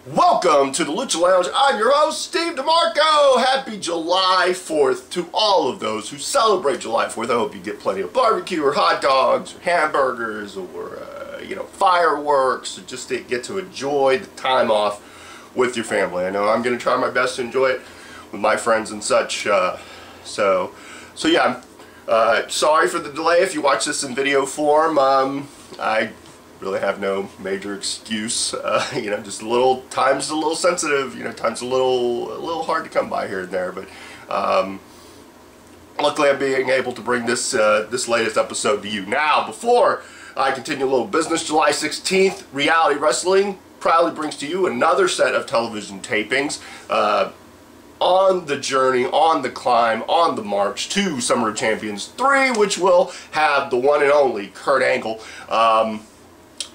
Welcome to the Lucha Lounge. I'm your host, Steve DeMarco. Happy July 4th to all of those who celebrate July 4th. I hope you get plenty of barbecue or hot dogs or hamburgers or, fireworks, or just to get to enjoy the time off with your family. I know I'm going to try my best to enjoy it with my friends and such. So yeah, I'm sorry for the delay if you watch this in video form. I really have no major excuse. Just time's a little sensitive, time's a little hard to come by here and there, but luckily I'm being able to bring this this latest episode to you. Now, before I continue a little business, July 16th, Reality Wrestling proudly brings to you another set of television tapings on the journey, on the climb, on the march to Summer of Champions 3, which will have the one and only Kurt Angle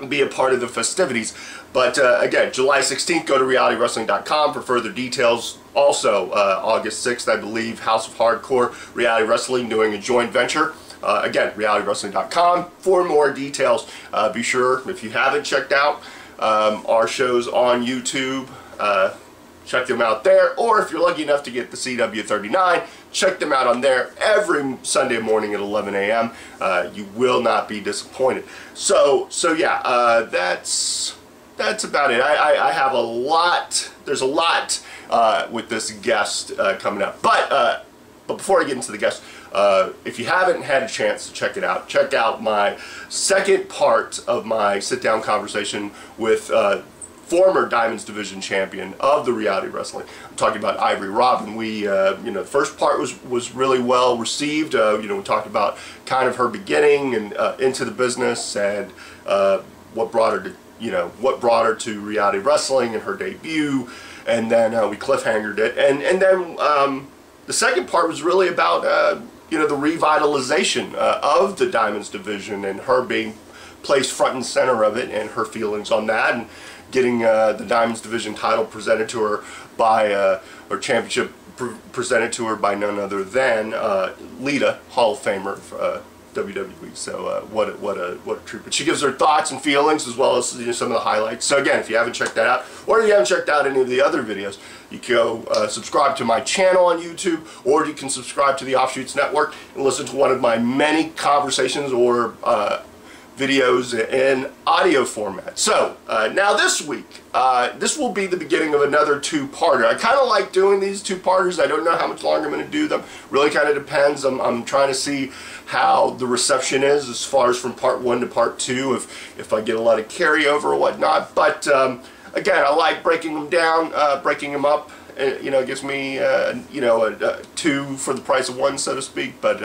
be a part of the festivities. But again, July 16th, go to realitywrestling.com for further details. Also, August 6th, I believe, House of Hardcore, Reality Wrestling doing a joint venture. Again, realitywrestling.com for more details. Be sure, if you haven't checked out our shows on YouTube, check them out there. Or if you're lucky enough to get the CW39, check them out on there every Sunday morning at 11 a.m. You will not be disappointed. So yeah, that's about it. I have a lot. There's a lot with this guest coming up. But before I get into the guest, if you haven't had a chance to check it out, check out my second part of my sit-down conversation with former Diamonds Division champion of the Reality Wrestling. I'm talking about Ivory Robin. We, the first part was really well received. We talked about kind of her beginning and into the business and what brought her to Reality Wrestling and her debut, and then we cliffhangered it. And then the second part was really about the revitalization of the Diamonds Division and her being placed front and center of it and her feelings on that, and getting the Diamonds Division title presented to her by, or championship presented to her by none other than Lita, Hall of Famer of WWE. So what a treat. But she gives her thoughts and feelings as well as some of the highlights. So again, if you haven't checked that out, or if you haven't checked out any of the other videos, you can go subscribe to my channel on YouTube, or you can subscribe to the Offshoots Network and listen to one of my many conversations or videos in audio format. So now this week, this will be the beginning of another two-parter. I kind of like doing these two-parters. I don't know how much longer I'm going to do them. Really kind of depends. I'm trying to see how the reception is as far as from part 1 to part 2, if I get a lot of carryover or whatnot. But again, I like breaking them down, breaking them up. It gives me, a 2 for the price of 1, so to speak. But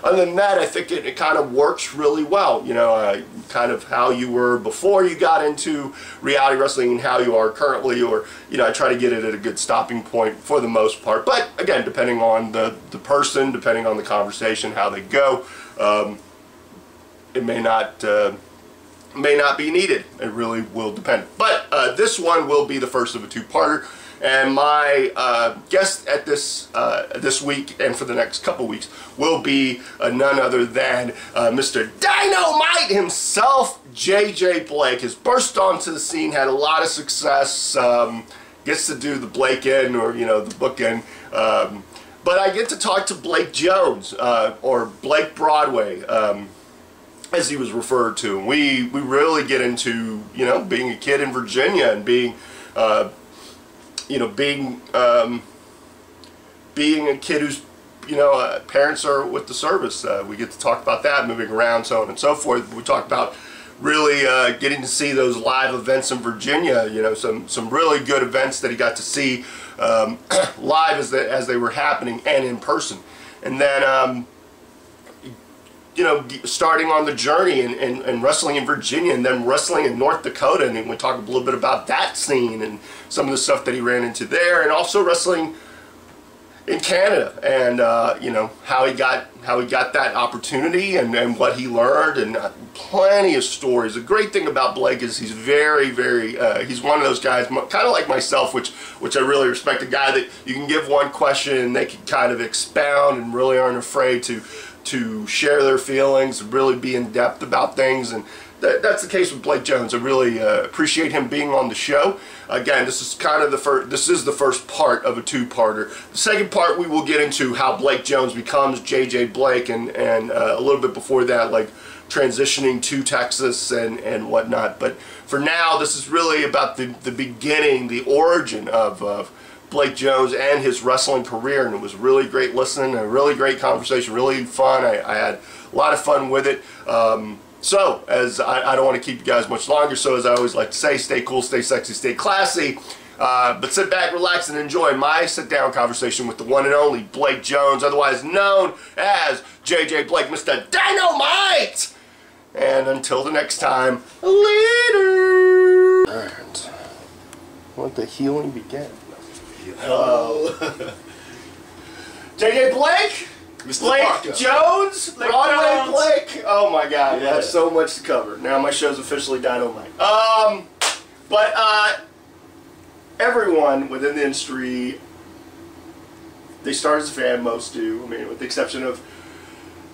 other than that, I think it kind of works really well. Kind of how you were before you got into reality wrestling and how you are currently, or, I try to get it at a good stopping point for the most part. But again, depending on the person, depending on the conversation, how they go, it may not be needed. It really will depend. But this one will be the first of a two-parter. And my guest at this week and for the next couple weeks will be none other than Mr. Dynamite himself, JJ Blake. Has burst onto the scene, had a lot of success, gets to do the Blake end, or the book end. But I get to talk to Blake Jones, or Blake Broadway, as he was referred to. And we really get into being a kid in Virginia and being being a kid whose parents are with the service. We get to talk about that, moving around, so on and so forth. We talk about really getting to see those live events in Virginia. Some really good events that he got to see live as they were happening and in person. And then starting on the journey and wrestling in Virginia, and then wrestling in North Dakota, and we talk a little bit about that scene and some of the stuff that he ran into there, and also wrestling in Canada, and how he got that opportunity, and what he learned, and plenty of stories. The great thing about Blake is he's very, very he's one of those guys, kind of like myself, which I really respect. A guy that you can give one question and they can kind of expound and really aren't afraid to share their feelings, really be in depth about things, and that's the case with Blake Jones. I really appreciate him being on the show. Again, this is kind of the first. This is the first part of a two-parter. The second part, we will get into how Blake Jones becomes J.J. Blake, and a little bit before that, like transitioning to Texas and whatnot. But for now, this is really about the beginning, the origin of Blake Jones and his wrestling career, and it was really great listening, a really great conversation, really fun. I had a lot of fun with it. So, as I don't want to keep you guys much longer, so as I always like to say, stay cool, stay sexy, stay classy, but sit back, relax, and enjoy my sit-down conversation with the one and only Blake Jones, otherwise known as J.J. Blake, Mr. Dynamite! And until the next time, later! Alright. Let the healing begin. J.J. Blake? Mr. Blake Parker. Jones? Broadway Blake? Oh my god, Yeah. that's so much to cover. Now my show's officially Dynamite. Everyone within the industry, they start as a fan, most do. I mean, with the exception of,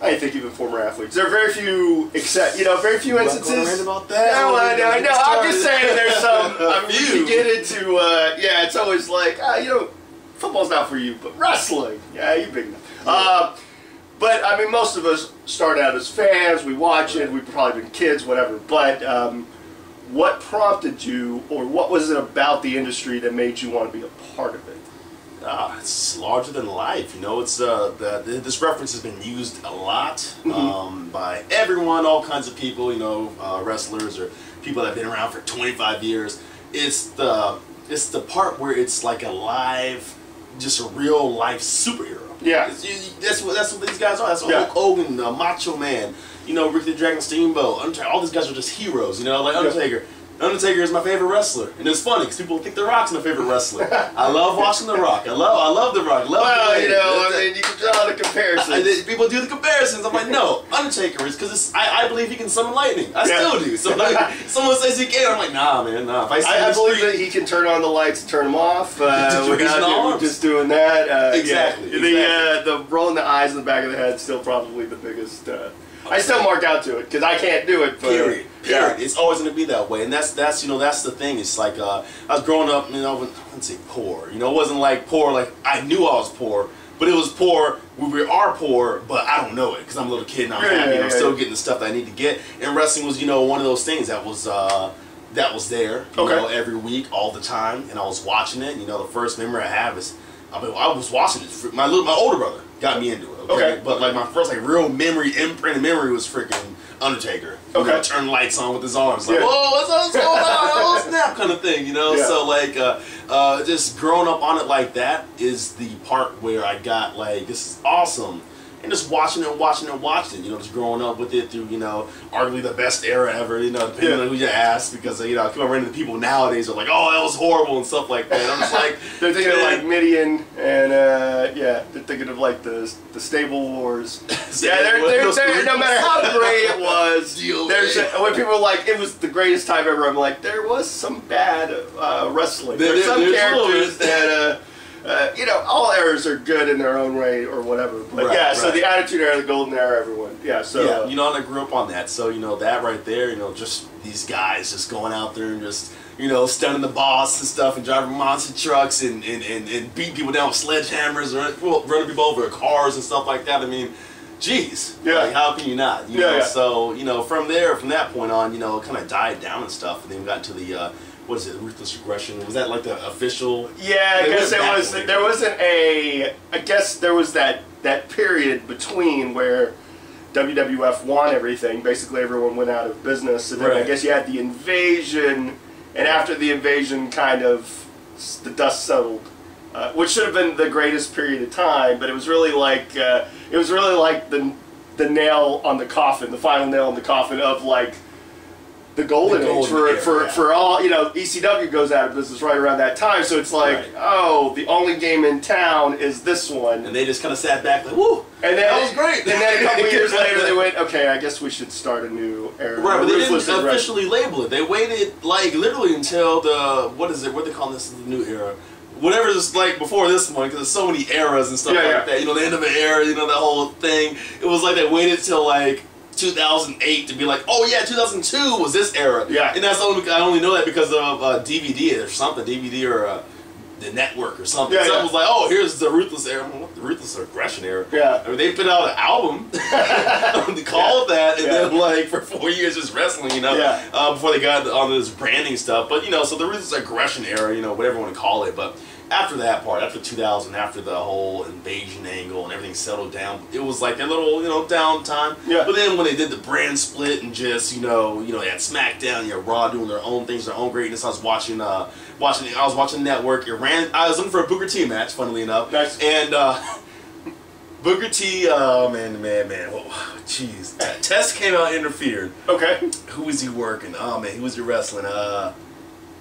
I think, even former athletes. There are very few, very few instances. About that? No, I know. I'm just saying there's some. I mean, Few. you get into, it's always like, football's not for you, but wrestling, yeah, you big enough. But I mean, most of us start out as fans. We watch it. We've probably been kids, whatever. But what prompted you, or what was it about the industry that made you want to be a part of it? It's larger than life, you know. It's this reference has been used a lot by everyone, all kinds of people, you know, wrestlers or people that have been around for 25 years. It's the part where it's like a live, just a real life superhero. Yeah, that's what these guys are. That's what Hulk Hogan, Macho Man, you know, Rick the Dragon Steamboat, Undertaker. All these guys are just heroes, you know, like Undertaker. Undertaker is my favorite wrestler, and it's funny because people think The Rock's my favorite wrestler. I love watching The Rock. I love The Rock. You can draw the comparisons. People do the comparisons. I'm like, no, Undertaker is because I believe he can summon lightning. I still do. So like, someone says he can, I'm like, nah, man, nah. If I believe that he can turn on the lights and turn them off without just doing that. Exactly. The rolling the eyes in the back of the head is still probably the biggest. I still mark out to it because I can't do it. But, Period. It's always going to be that way, and that's the thing. It's like I was growing up, you know, I wouldn't say poor. You know, it wasn't like poor like I knew I was poor, but it was poor. We are poor, but I don't know it because I'm a little kid and I'm happy. And I'm still getting the stuff that I need to get. And wrestling was, you know, one of those things that was there, you know, every week, all the time, and I was watching it. You know, the first memory I have is I was watching it. My older brother got me into it. Okay. But like my first real imprinted memory was freaking Undertaker. You know, turn lights on with his arms. Like, whoa, what's going on? Oh, snap kind of thing, you know? So like just growing up on it like that is the part where I got like, this is awesome. And just watching it, you know, just growing up with it through, you know, arguably the best era ever, you know, depending on who you ask, because, you know, I come around to the people nowadays are like, oh, that was horrible and stuff like that. I'm just like, they're thinking of like Midian and, they're thinking of like the Stable Wars. They're no matter how great it was, when people were like, it was the greatest time ever, I'm like, there was some bad wrestling. There's some characters that, you know, all eras are good in their own way or whatever. But so the Attitude Era, the Golden Era, everyone. You know, and I grew up on that. So, you know, that right there, you know, just these guys just going out there and just, you know, stunning the boss and stuff and driving monster trucks and beating people down with sledgehammers or running people over with cars and stuff like that. I mean, geez. Like, how can you not? You know, so, you know, from that point on, you know, it kind of died down and stuff. And then we got to the, what is it, Ruthless Aggression? Was that like the official? Yeah, I guess there wasn't a, I guess there was that period between where WWF won everything. Basically everyone went out of business. And then I guess you had the invasion, and after the invasion kind of the dust settled. Which should have been the greatest period of time, but it was really like the nail on the coffin, the final nail on the coffin of like the golden age for all, you know. ECW goes out of business right around that time, so it's like, oh, the only game in town is this one, and they just kind of sat back like, woo, and then that was great. And then a couple years later, they went, okay, I guess we should start a new era. Right, but they didn't officially label it. They waited like literally until the what they call this, the new era. Whatever is like before this one, because there's so many eras and stuff like that. You know, the end of an era, you know, the whole thing. It was like they waited till like 2008 to be like, oh yeah, 2002 was this era. Yeah. And that's only, I only know that because of DVD or something, DVD or the network or something. Yeah, Someone yeah. was like, oh, here's the Ruthless era. The Ruthless Aggression era. Yeah. I mean, they put out an album called that, and then like for 4 years just wrestling, you know, Yeah. before they got on this branding stuff. But you know, so the Ruthless Aggression era, you know, whatever you want to call it. But after that part, after 2000, after the whole invasion angle and everything settled down, it was like a little, you know, downtime. Yeah. But then when they did the brand split and just, you know, they had SmackDown, you had Raw doing their own things, their own greatness. I was watching Network. I was looking for a Booker T match, funnily enough. Nice. And Booker T, man, oh, jeez. Test came out and interfered. Okay. Who was he working? Oh man, who was he wrestling?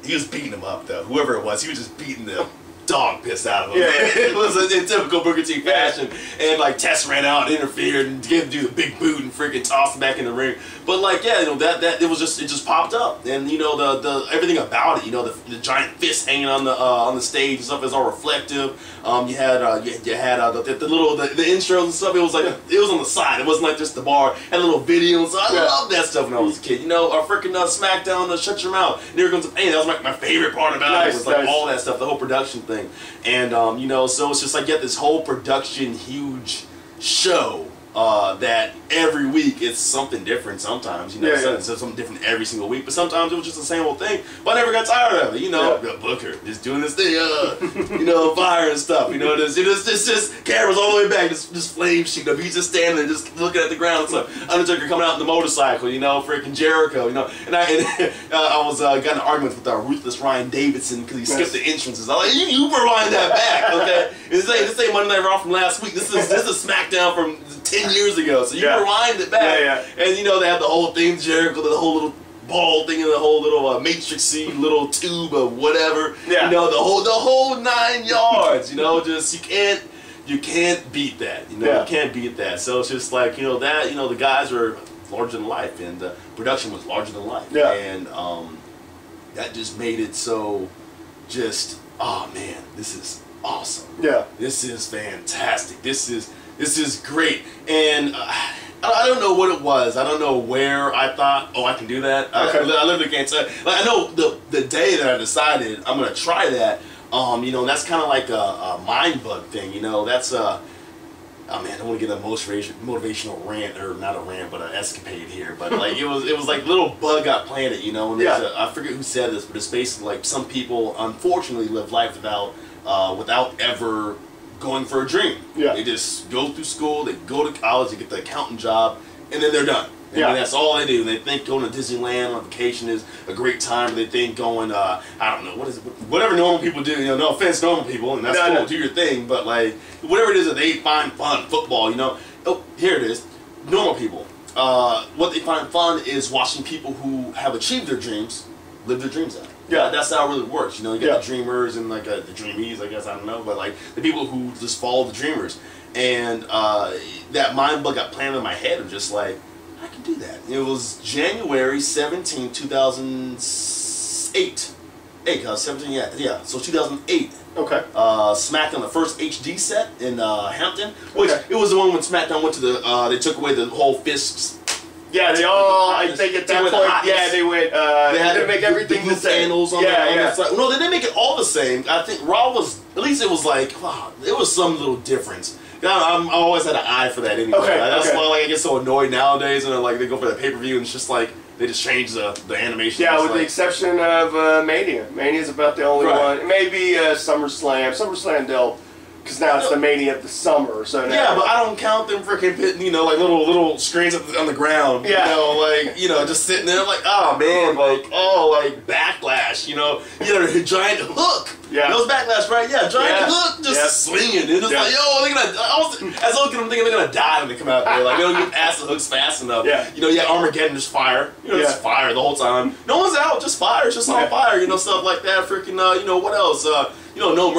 He was beating him up though. Whoever it was, he was just beating the dog piss out of him. Yeah. It was in typical Booker T fashion. And like Test ran out and interfered and gave the dude a big boot and freaking tossed him back in the ring. But like, yeah, you know, that it just popped up. And you know, the everything about it, you know, the giant fist hanging on the stage and stuff is all reflective. You had the intros and stuff. It was like it was on the side. It wasn't like just the bar. Had a little video and stuff. I loved that stuff when I was a kid. You know, our freaking SmackDown, Shut Your Mouth. And here comes the pain. That was like my favorite part about it. Was like all that stuff, the whole production thing. And you know, so it's just like you get this whole production huge show that every week it's something different. Sometimes, you know, it's something different every single week, but sometimes it was just the same old thing. But I never got tired of it. You know, Booker just doing this thing, you know, fire and stuff. You know, it's just cameras all the way back, just flame shooting up. He's just standing there, just looking at the ground. It's like Undertaker coming out in the motorcycle. You know, freaking Jericho. You know, and I was got in an argument with our Ruthless Ryan Davidson because he skipped the entrances. I was like, you rewind that back, okay? This ain't Monday Night Raw from last week. This is SmackDown from 10 years ago. So you rewind it back. And you know, they have the whole thing, Jericho, the whole little ball thing, and the whole little matrixy little tube of whatever. You know, the whole 9 yards. You know, just you can't beat that. You know, you can't beat that. So it's just like, you know, that, you know, the guys were larger than life, and the production was larger than life. And that just made it so just, oh man, this is awesome. This is fantastic. This is great. And I don't know what it was. I don't know where I thought, oh, I can do that. I literally can't tell. Like, I know the day that I decided I'm gonna try that. You know, that's kind of like a mind bug thing. You know, that's oh man, I want to get a motivational rant, or not a rant, but an escapade here. But like it was like little bug got planted. You know, and I forget who said this, but it's basically like some people unfortunately live life without ever going for a dream. They just go through school, they go to college, they get the accountant job, and then they're done. And that's all they do. And they think going to Disneyland on vacation is a great time. They think going, I don't know, whatever normal people do. You know, no offense, normal people, and that's cool. Do your thing, but like whatever it is that they find fun, football. You know, oh, here it is. Normal people. What they find fun is watching people who have achieved their dreams live their dreams out. That's how it really works. You know, you get the dreamers and like the dreamies, I guess, I don't know, but like the people who just follow the dreamers. And that mind bug got planted in my head of just like, I can do that. It was January 17, 2008. 17, so 2008. SmackDown, the first HD set in Hampton, which it was the one when SmackDown went to the, they took away the whole fists. They all, I think at that point, they went, they had to make everything the same. On the side. No, they didn't make it all the same. I think Raw was, at least it was like, wow, it was some little difference. I always had an eye for that anyway. That's why like, I get so annoyed nowadays, and like they go for the pay-per-view, and it's just like, they just change the animation. With the exception of Mania. Mania's about the only one. Maybe SummerSlam. SummerSlam they'll, because now it's the Mania of the summer. So now, but I don't count them freaking putting, you know, like little screens on the ground. You know, like, you know, just sitting there like, oh man, like Backlash. You know, a giant hook. That was Backlash, right? Giant hook just swinging. And it's like, yo, they're gonna. As I look at them, thinking they're gonna die when they come out there. Like they don't get past the hooks fast enough. You know, Armageddon, just fire. You know, just fire the whole time. No one's out, just fire. It's just on fire. You know, stuff like that. Freaking, you know, what else? You know, no,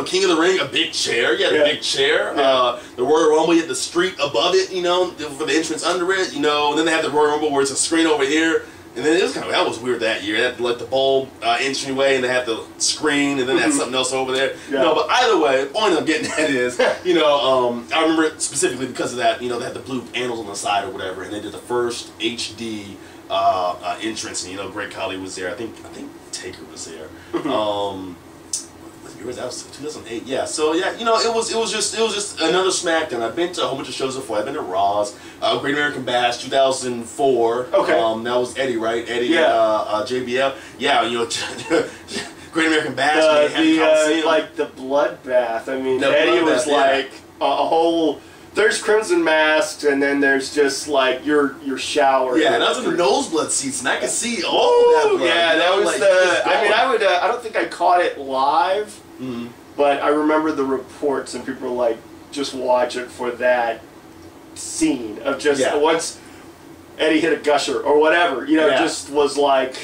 King of the Ring, a big chair. The big chair. The Royal Rumble, you had the street above it, you know, for the entrance under it, you know. And then they have the Royal Rumble where it's a screen over here. And then it was kind of, that was weird that year. They had like the bulb entryway, and they had the screen, and then they had something else over there. Yeah. You know, but either way, the point I'm getting at is, you know, I remember it specifically because of that. You know, they had the blue panels on the side or whatever, and they did the first HD entrance, and you know, Great Khali was there. I think Taker was there. That was 2008. Yeah. So yeah, you know, it was just another SmackDown. I've been to a whole bunch of shows before. I've been to Raws, Great American Bash 2004. Okay. That was Eddie, right? Eddie. Yeah. JBL. Yeah. You know, Great American Bash. Like the bloodbath. I mean, Eddie was like a whole. There's Crimson Masks, and then there's just like your shower. Yeah, and I was in the nosebleed seats, and I could see all that blood. Yeah, that was like, the. I mean, I don't think I caught it live, but I remember the reports, and people were like, just watch it for that scene of just once Eddie hit a gusher or whatever. You know, it just was like.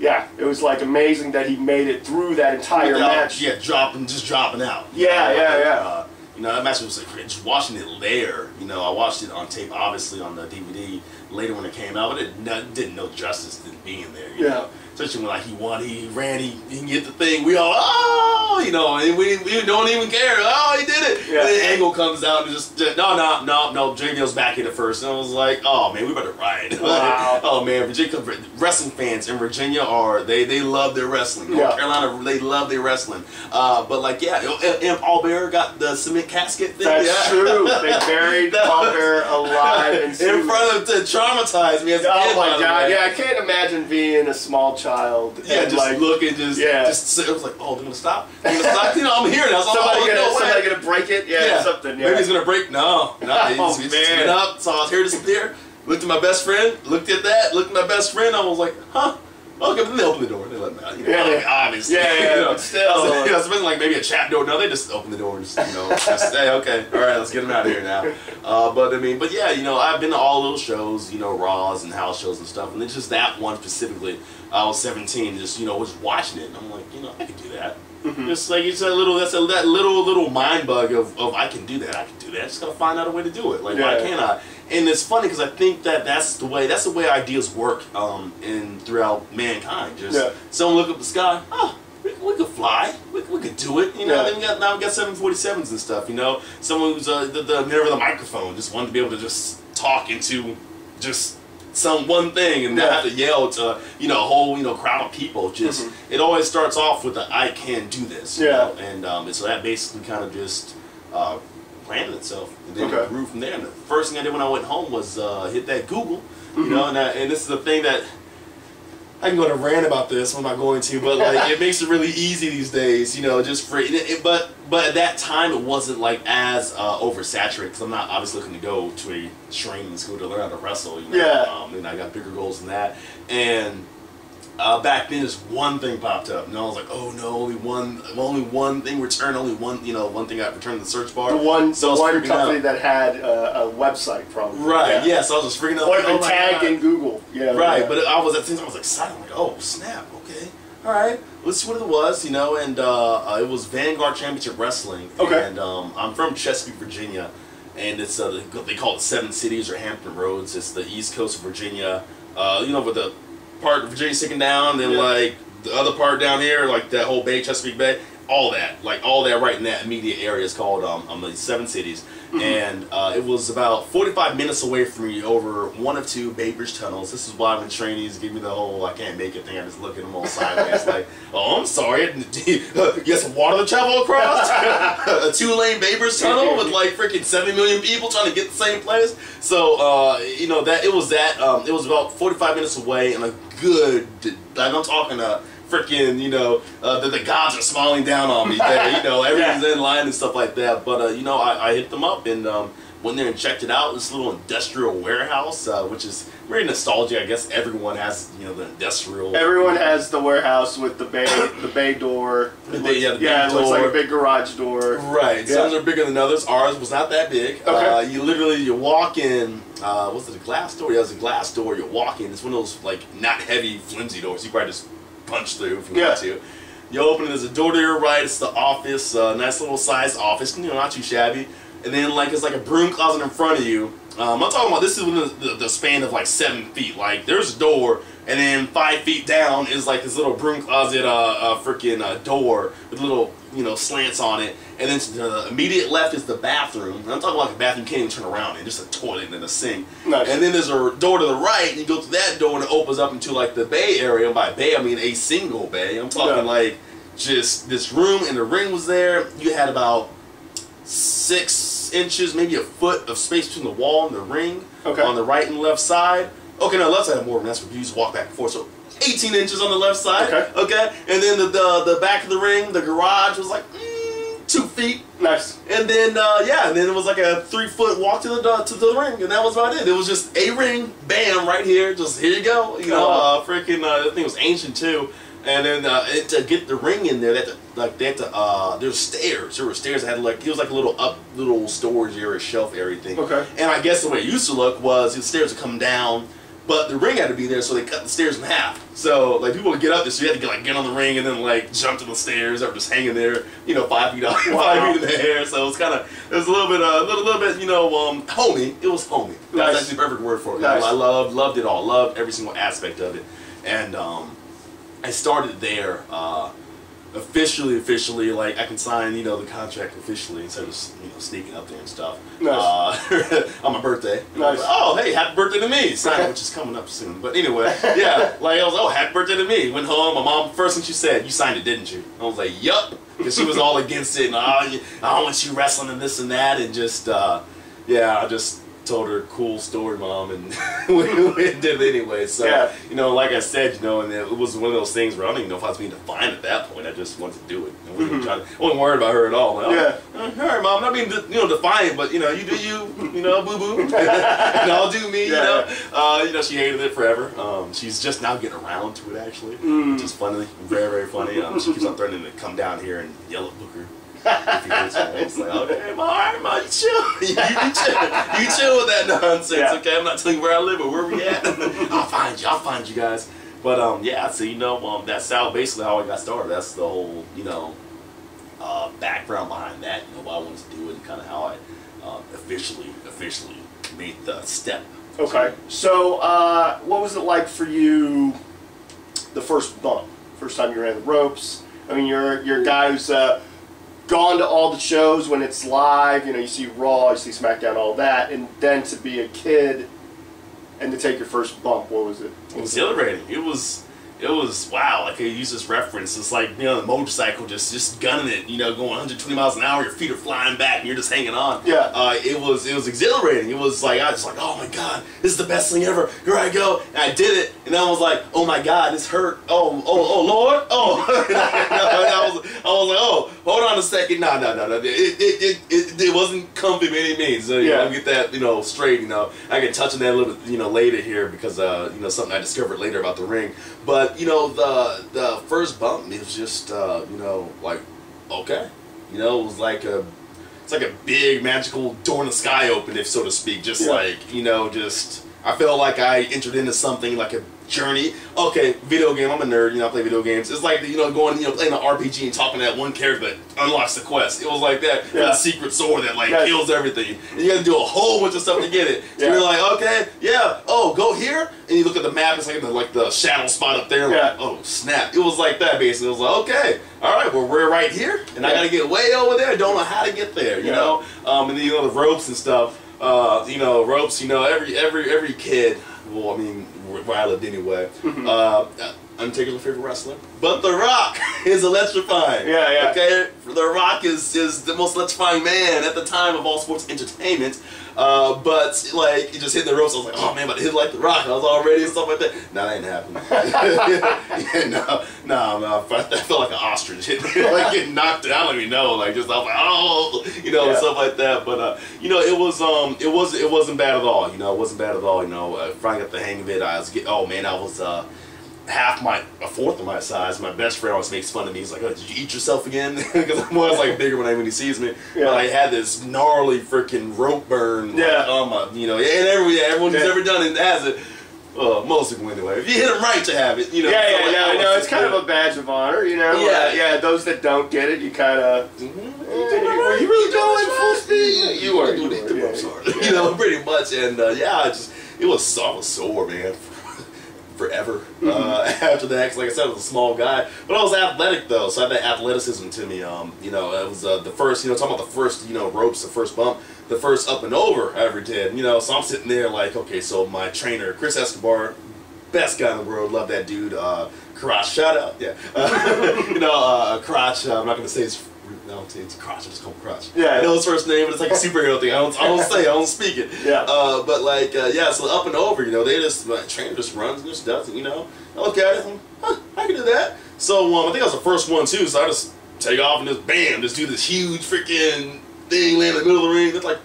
Yeah, it was like amazing that he made it through that entire match. Yeah, just dropping out. Yeah. You know, that match was like, just watching it later. You know, I watched it on tape, obviously on the DVD later when it came out, but it didn't know justice than being there. You know? Especially when like he won, he ran, he hit the thing. We all, oh, you know, and we don't even care. Oh, he did it. Yeah. And then Angle comes out and just no. JBL's back in it first, and I was like, oh man, we better ride. Wow. Oh man, Virginia wrestling fans in Virginia they love their wrestling. North Carolina, they love their wrestling. But like and Paul Bearer got the cement casket thing. That's true. They buried Paul Bearer alive in front of to traumatize me as a kid. Oh my god! Yeah, I can't imagine being a small child. Yeah, just like, looking, just it was like, oh, they're gonna stop. They're gonna stop. You know, I'm here now. So somebody gonna break it? Yeah, something. Yeah. Maybe he's gonna break. No, he's man. Up. So I was here to disappear. Looked at my best friend. Looked at my best friend. I was like, huh. Okay, but then they opened the door. They let me out. You know, obviously. Yeah. You know, but still, so, you know, something like maybe a chat door. No, they just open the door and just, you know, just say, okay, all right, let's get them out of here now. But yeah, you know, I've been to all those shows, you know, Raws and house shows and stuff, and it's just that one specifically. I was 17, just, you know, was watching it, and I'm like, you know, I can do that. Just like it's that little mind bug of I can do that. I just gotta find out a way to do it. Like why can't I? And it's funny because I think that's the way ideas work throughout mankind. Just someone look up the sky. Oh, we could fly. We could do it. You know. Then we got 747s and stuff. You know, someone who's never the microphone just wanted to be able to just talk into just some one thing and not have to yell to a whole crowd of people. Just it always starts off with the I can do this. You know? And so that basically kind of just planted itself, and then it grew from there. And the first thing I did when I went home was hit that Google. You know, and this is the thing that I can go to rant about this. I'm not going to, but like it makes it really easy these days. You know, just for but at that time it wasn't like as oversaturated because I'm not obviously looking to go to a training school to learn how to wrestle. You know? And I got bigger goals than that. And back then, this one thing popped up, and I was like, "Oh no, only one thing returned, one thing got returned in the search bar." The one company that had a website, probably. Right. Yeah. So I was just freaking out. Or been tagged in Google. Right. But I was excited. I'm like, "Oh snap! Okay, all right. Let's see what it was." You know, and it was Vanguard Championship Wrestling. Okay. And I'm from Chesapeake, Virginia, and it's they call it Seven Cities or Hampton Roads. It's the East Coast of Virginia. With the part of Virginia sticking down, then like the other part down here, like that whole bay, Chesapeake Bay, all that right in that immediate area is called the Seven Cities. And it was about 45 minutes away from me over one of two Bay Bridge tunnels. This is why when trainees give me the whole I can't make it thing, I just look at them all sideways like, oh, I'm sorry, you got some water to travel across? A 2-lane Bay Bridge tunnel with like freaking 70 million people trying to get the same place? So, it was about 45 minutes away and a good, like I'm talking freaking, the gods are smiling down on me there, everything's in line and stuff like that. But, I hit them up and went there and checked it out. This little industrial warehouse, which is very nostalgic. I guess everyone has, the industrial. Everyone has the warehouse with the bay door. The bay door. It looks like a big garage door. Right. Yeah. Some are bigger than others. Ours was not that big. Okay. You walk in. Was it a glass door? Yeah, it was a glass door. You walk in. It's one of those like not heavy, flimsy doors. You probably just punch through if you want to. You open it, there's a door to your right, it's the office, nice little sized office, not too shabby. and then like it's like a broom closet in front of you. I'm talking about this is within the span of like 7 feet. Like there's a door, and then 5 feet down is like this little broom closet, freaking door with little slants on it. And then to the immediate left is the bathroom. And I'm talking about like a bathroom you can't even turn around in, just a toilet and then a sink. Nice. And then there's a door to the right, and you go through that door and it opens up into like the bay area. And by bay I mean a single bay. I'm talking like just this room, and the ring was there. You had about 6 inches, maybe a foot of space between the wall and the ring on the right and left side. Okay, no, left side had more room. That's where you just walk back and forth. So 18 inches on the left side. Okay. And then the back of the ring, the garage was like 2 feet. Nice. And then and then it was like a 3-foot walk to the ring, and that was about it. It was just a ring, bam, right here. Just here you go. Freaking the thing was ancient too. And then to get the ring in there, there's stairs. There were stairs that had like, it was like a little storage area, shelf area thing. Okay. And I guess the way it used to look was the stairs would come down, but the ring had to be there, so they cut the stairs in half. So like people would get up there, so you had to get on the ring and then like jump to the stairs, or just hanging there, 5 feet up, 5 feet in the air. So it was a little bit, homey. It was homey. That's actually the perfect word for it. Nice. I loved it all. Loved every single aspect of it, and I started there officially, like I can sign, the contract officially instead of sneaking up there and stuff. Nice. On my birthday. Nice. Like, oh, hey, happy birthday to me! Sign it, which is coming up soon. But anyway, yeah, like I was, oh, happy birthday to me. Went home. My mom, first thing she said, you signed it, didn't you? I was like, yup, because she was all against it, and I don't want you wrestling and this and that, and just I just told her, cool story, Mom, and we did it anyway. So, like I said, and it was one of those things where I don't even know if I was being defined at that point. I just wanted to do it. I wasn't worried about her at all. Like, all right, Mom, not being defiant, but you do you, boo boo, and I'll do me. She hated it forever. She's just now getting around to it actually, which is funny, very, very funny. She keeps on threatening to come down here and yell at Booker. If he hates me. It's like, okay, Ma, you chill. you chill with that nonsense, okay? I'm not telling you where I live or where we at. I'll find you guys. But so that's how basically how I got started. That's the whole background behind that. Why I wanted to do it, and kind of how I officially made the step. Okay. So what was it like for you? The first bump, first time you ran the ropes. I mean, you're a guy who's gone to all the shows when it's live, you see Raw, you see SmackDown, all that, and then to be a kid and to take your first bump, what was it? Exhilarating. It was wow. Like I use this reference. It's like the motorcycle just gunning it, going 120 miles an hour. Your feet are flying back, and you're just hanging on. Yeah. It was exhilarating. It was like I was like, oh my God, this is the best thing ever. Here I go, and I did it, and I was like, oh my God, this hurt. Oh Lord. Oh. And I was like, oh, hold on a second. No. It wasn't comfy by any means. So let me get that straight. I can touch on that a little bit later here because something I discovered later about the ring. But the first bump, it was just like okay, it was like it's like a big magical door in the sky opened, if so to speak. Just like just I felt like I entered into something like a journey. Okay, video game. I'm a nerd. I play video games. It's like going playing an RPG and talking to that one character that unlocks the quest. It was like that. That secret sword that like kills everything, and you got to do a whole bunch of stuff to get it. So you're like, okay, oh, go here, and you look at the map. It's like the shadow spot up there. Like, oh snap! It was like that basically. It was like, okay, all right, well we're right here, and I got to get way over there. I don't know how to get there. And then the ropes and stuff. Ropes. Every kid. Well, I mean, where I lived anyway. Undertaker's my favorite wrestler, but The Rock is electrifying. Okay, The Rock is the most electrifying man at the time of all sports entertainment. But like he just hit the ropes. I was like, oh man, but hit like The Rock. I was all ready and stuff like that. No, that ain't happening. No. I felt like an ostrich like getting knocked out. I don't even know. Like just I was like, oh, and stuff like that. But it wasn't bad at all. It wasn't bad at all. Finally got the hang of it. I was a fourth of my size. My best friend always makes fun of me. He's like, oh, did you eat yourself again? Because I'm always like bigger when he sees me. But I had this gnarly freaking rope burn. And everyone who's ever done it has it. Most people anyway. If you hit them right to have it, you know. No, it's kind of a badge of honor, you know. Yeah, those that don't get it, you kind of. Were you really going full speed? You were doing it, you know, pretty much. And it was I was sore, man. Forever after that, 'cause like I said, I was a small guy, but I was athletic though, so I had that athleticism to me. You know, it was the first, you know, talking about the first, you know, ropes, the first bump, the first up and over I ever did. You know, so I'm sitting there like, okay, so my trainer, Chris Escobar, best guy in the world, love that dude. Crotch, shout out, yeah. You know, Crotch. I'm not gonna say his. No, it's Crotch. I just call him Crotch. Yeah, I know his first name, but it's like a superhero thing. I don't speak it. Yeah. But like, so up and over, you know, my trainer just runs and just does it, you know. I look at it, I can do that. So I think I was the first one too. So I just take off and just bam, just do this huge freaking thing, land in the middle of the ring. It's like,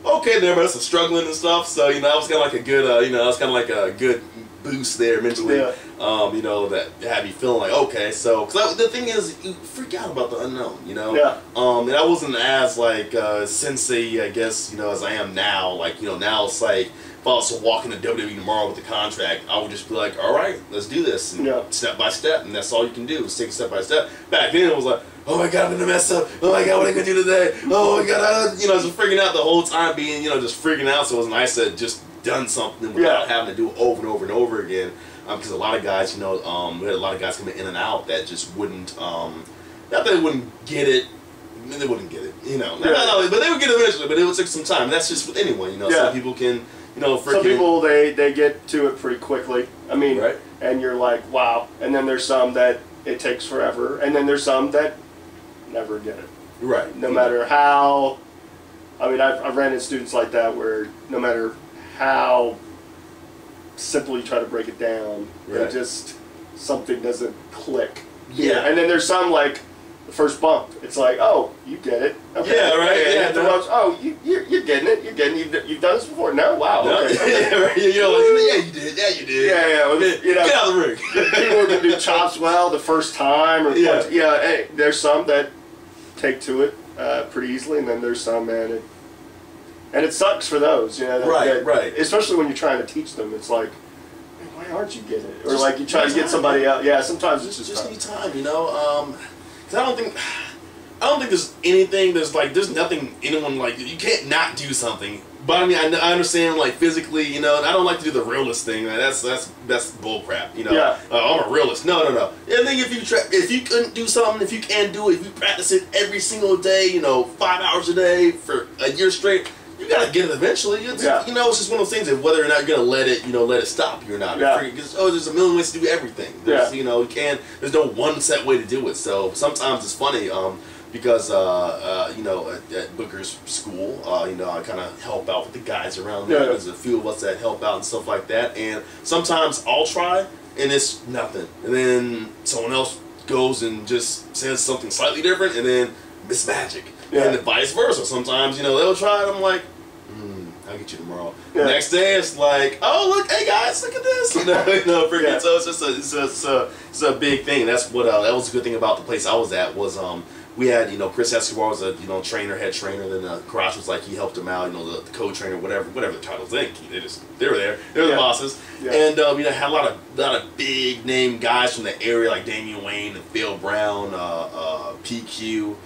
okay, there, but it's struggling and stuff. So you know, that was kind of like a good, you know, that was kind of like a good boost there mentally. Yeah. You know, that had me feeling like, okay, so, because the thing is, you freak out about the unknown, you know? Yeah. And I wasn't as, like, sensei, I guess, you know, as I am now. Like, you know, now it's like, if I was to walk into WWE tomorrow with the contract, I would just be like, all right, let's do this. And step by step, and that's all you can do, is take it step by step. Back then, it was like, oh my God, I'm gonna mess up. Oh my God, what am I gonna do today? Oh my God, you know, just freaking out the whole time, being, you know, just freaking out. So it was nice to just done something without having to do it over and over and over again. Because a lot of guys, you know, we had a lot of guys coming in and out that just wouldn't, not that they wouldn't get it, I mean, they wouldn't get it, you know. No, but they would get it eventually, but it would take some time. That's just with anyone, you know. Some people can, you know, some people, they get to it pretty quickly. I mean, and you're like, wow. And then there's some that it takes forever. And then there's some that never get it. Right. No matter how, I mean, I've ran into students like that where no matter how simple you try to break it down, it just, something doesn't click. Yeah. And then there's some like the first bump. It's like, oh, you get it. Okay. Yeah, right. Yeah. The bumps, oh, you're getting it. You're getting it. You've done this before. No, wow. No. Okay. Yeah, right. You know, like, yeah, you did. Yeah, you did. Yeah, yeah. Well, you know, get out of the ring. People who can do chops well the first time, or hey, there's some that take to it pretty easily, and then there's some, man. And it sucks for those, you know. Right. Especially when you're trying to teach them, it's like, man, why aren't you getting it? Or just like you try to get somebody out. Yeah, sometimes it's just need time, you know. Because I don't think there's anything. There's nothing anyone like. You can't not do something. But I mean, I understand like physically, you know. And I don't like to do the realist thing. Like, that's bull crap, you know. Yeah. I'm a realist. No. I think if you couldn't do something, if you can do it, if you practice it every single day, you know, 5 hours a day for a year straight. You gotta get it eventually. It's, you know, it's just one of those things of whether or not you're gonna let it stop you or not. Because there's a million ways to do everything. You know, there's no one set way to do it. So sometimes it's funny because you know, at Booker's school, you know, I kind of help out with the guys around there. There's a few of us that help out and stuff like that. And sometimes I'll try and it's nothing, and then someone else goes and just says something slightly different, and then it's magic. And then vice versa. Sometimes, you know, they'll try it. I'm like, I'll get you tomorrow. The next day, it's like, oh, look, hey guys, look at this. You know, freaking. So it's a big thing. That's what that was a good thing about the place I was at was we had, you know, Chris Escobar was a, you know, head trainer. Then Karash was like, he helped him out, you know, the co-trainer, whatever the titles. They were there. They were the bosses. And you know, had a lot of big name guys from the area like Damian Wayne and Phil Brown, PQ.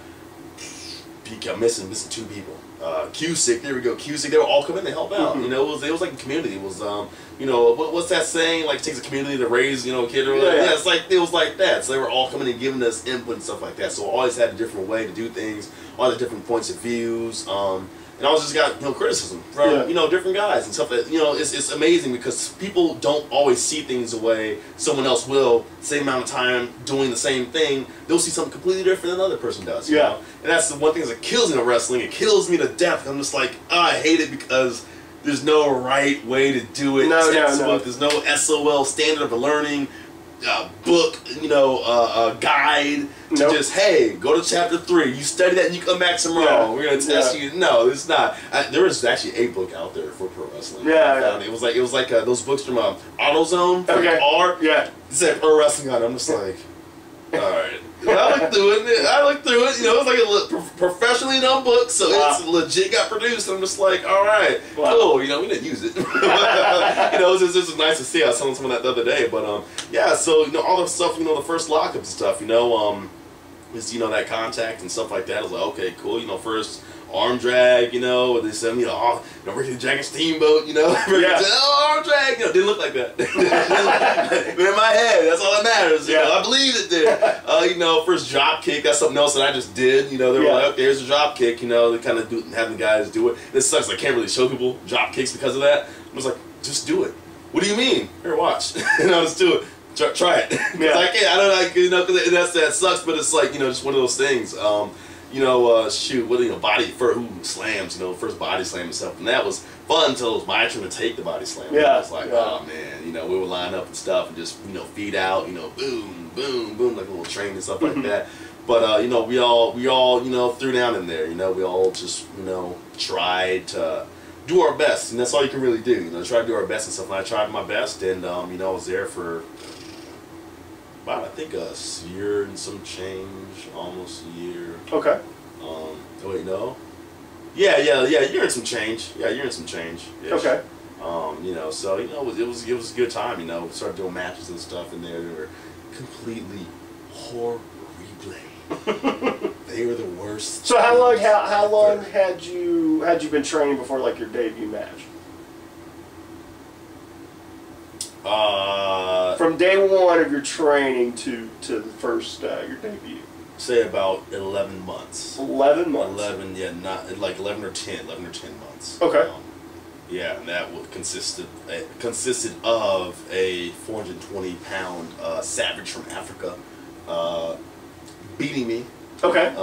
I'm missing two people. Cusick, there we go. Cusick, they were all coming to help out. You know, it was like a community. It was you know, what's that saying? Like, it takes a community to raise, you know, a kid or whatever. Yeah, it's like it was like that. So they were all coming and giving us input and stuff like that. So I always had a different way to do things, all the different points of views. And I always just got, you know, criticism from you know, different guys and stuff that, you know, it's amazing because people don't always see things the way someone else will. Same amount of time doing the same thing, they'll see something completely different than another person does. You know? And that's the one thing that kills me in wrestling. It kills me to death. I'm just like, I hate it because there's no right way to do it. No. There's no SOL standard of learning. Book, you know, guide to just, hey, go to chapter 3. You study that and you come back tomorrow. We're gonna test you. No, it's not. There is actually a book out there for pro wrestling. It was like those books from AutoZone. R. It said pro wrestling on it. I'm just like, all right. I looked through it. You know, it was like a professionally done book, so it's legit got produced. I'm just like, all right, cool. You know, we didn't use it. You know, it was just nice to see. I was telling someone that the other day, but yeah. So you know, all the stuff, you know, the first lockup and stuff, you know, is, you know, that contact and stuff like that. I was like, okay, cool. You know, first arm drag, you know, they said, you know, Ricky the Dragon Steamboat, you know, arm drag, you know, didn't look like that. But in my head, that's all that matters. You know, I believed it did. You know, first drop kick, that's something else that I just did. You know, they were like, okay, here's a drop kick. You know, they kind of having guys do it. This sucks. I can't really show people drop kicks because of that. I was like, just do it. What do you mean? Here, watch. You know, just do it. Try it. Because I can't. I don't like, you know, because that sucks. But it's like, you know, just one of those things. You know, shoot, what, you know, body for slams, you know, first body slam and stuff, and that was fun until it was my turn to take the body slam. Yeah, it's like, oh man, you know, we would line up and stuff and just, you know, feed out, you know, boom, boom, boom, like a little train and stuff like that. But you know, we all, you know, threw down in there. You know, we all just, you know, tried to do our best, and that's all you can really do. You know, try to do our best and stuff. And I tried my best, and you know, I was there for about, I think, a year and some change, almost a year. Okay. Oh wait, no. Yeah, year and some change. Yeah, year and some change. Okay. You know, so you know, it was a good time. You know, we started doing matches and stuff in there. They were completely horrible. They were the worst. So how long had you been training before like your debut match? From day one of your training to the first your debut. Say about 11 months. 11 months. 11, yeah, not like 11 or 10 months. Okay. Yeah, and that consisted of a 420-pound savage from Africa beating me. Okay.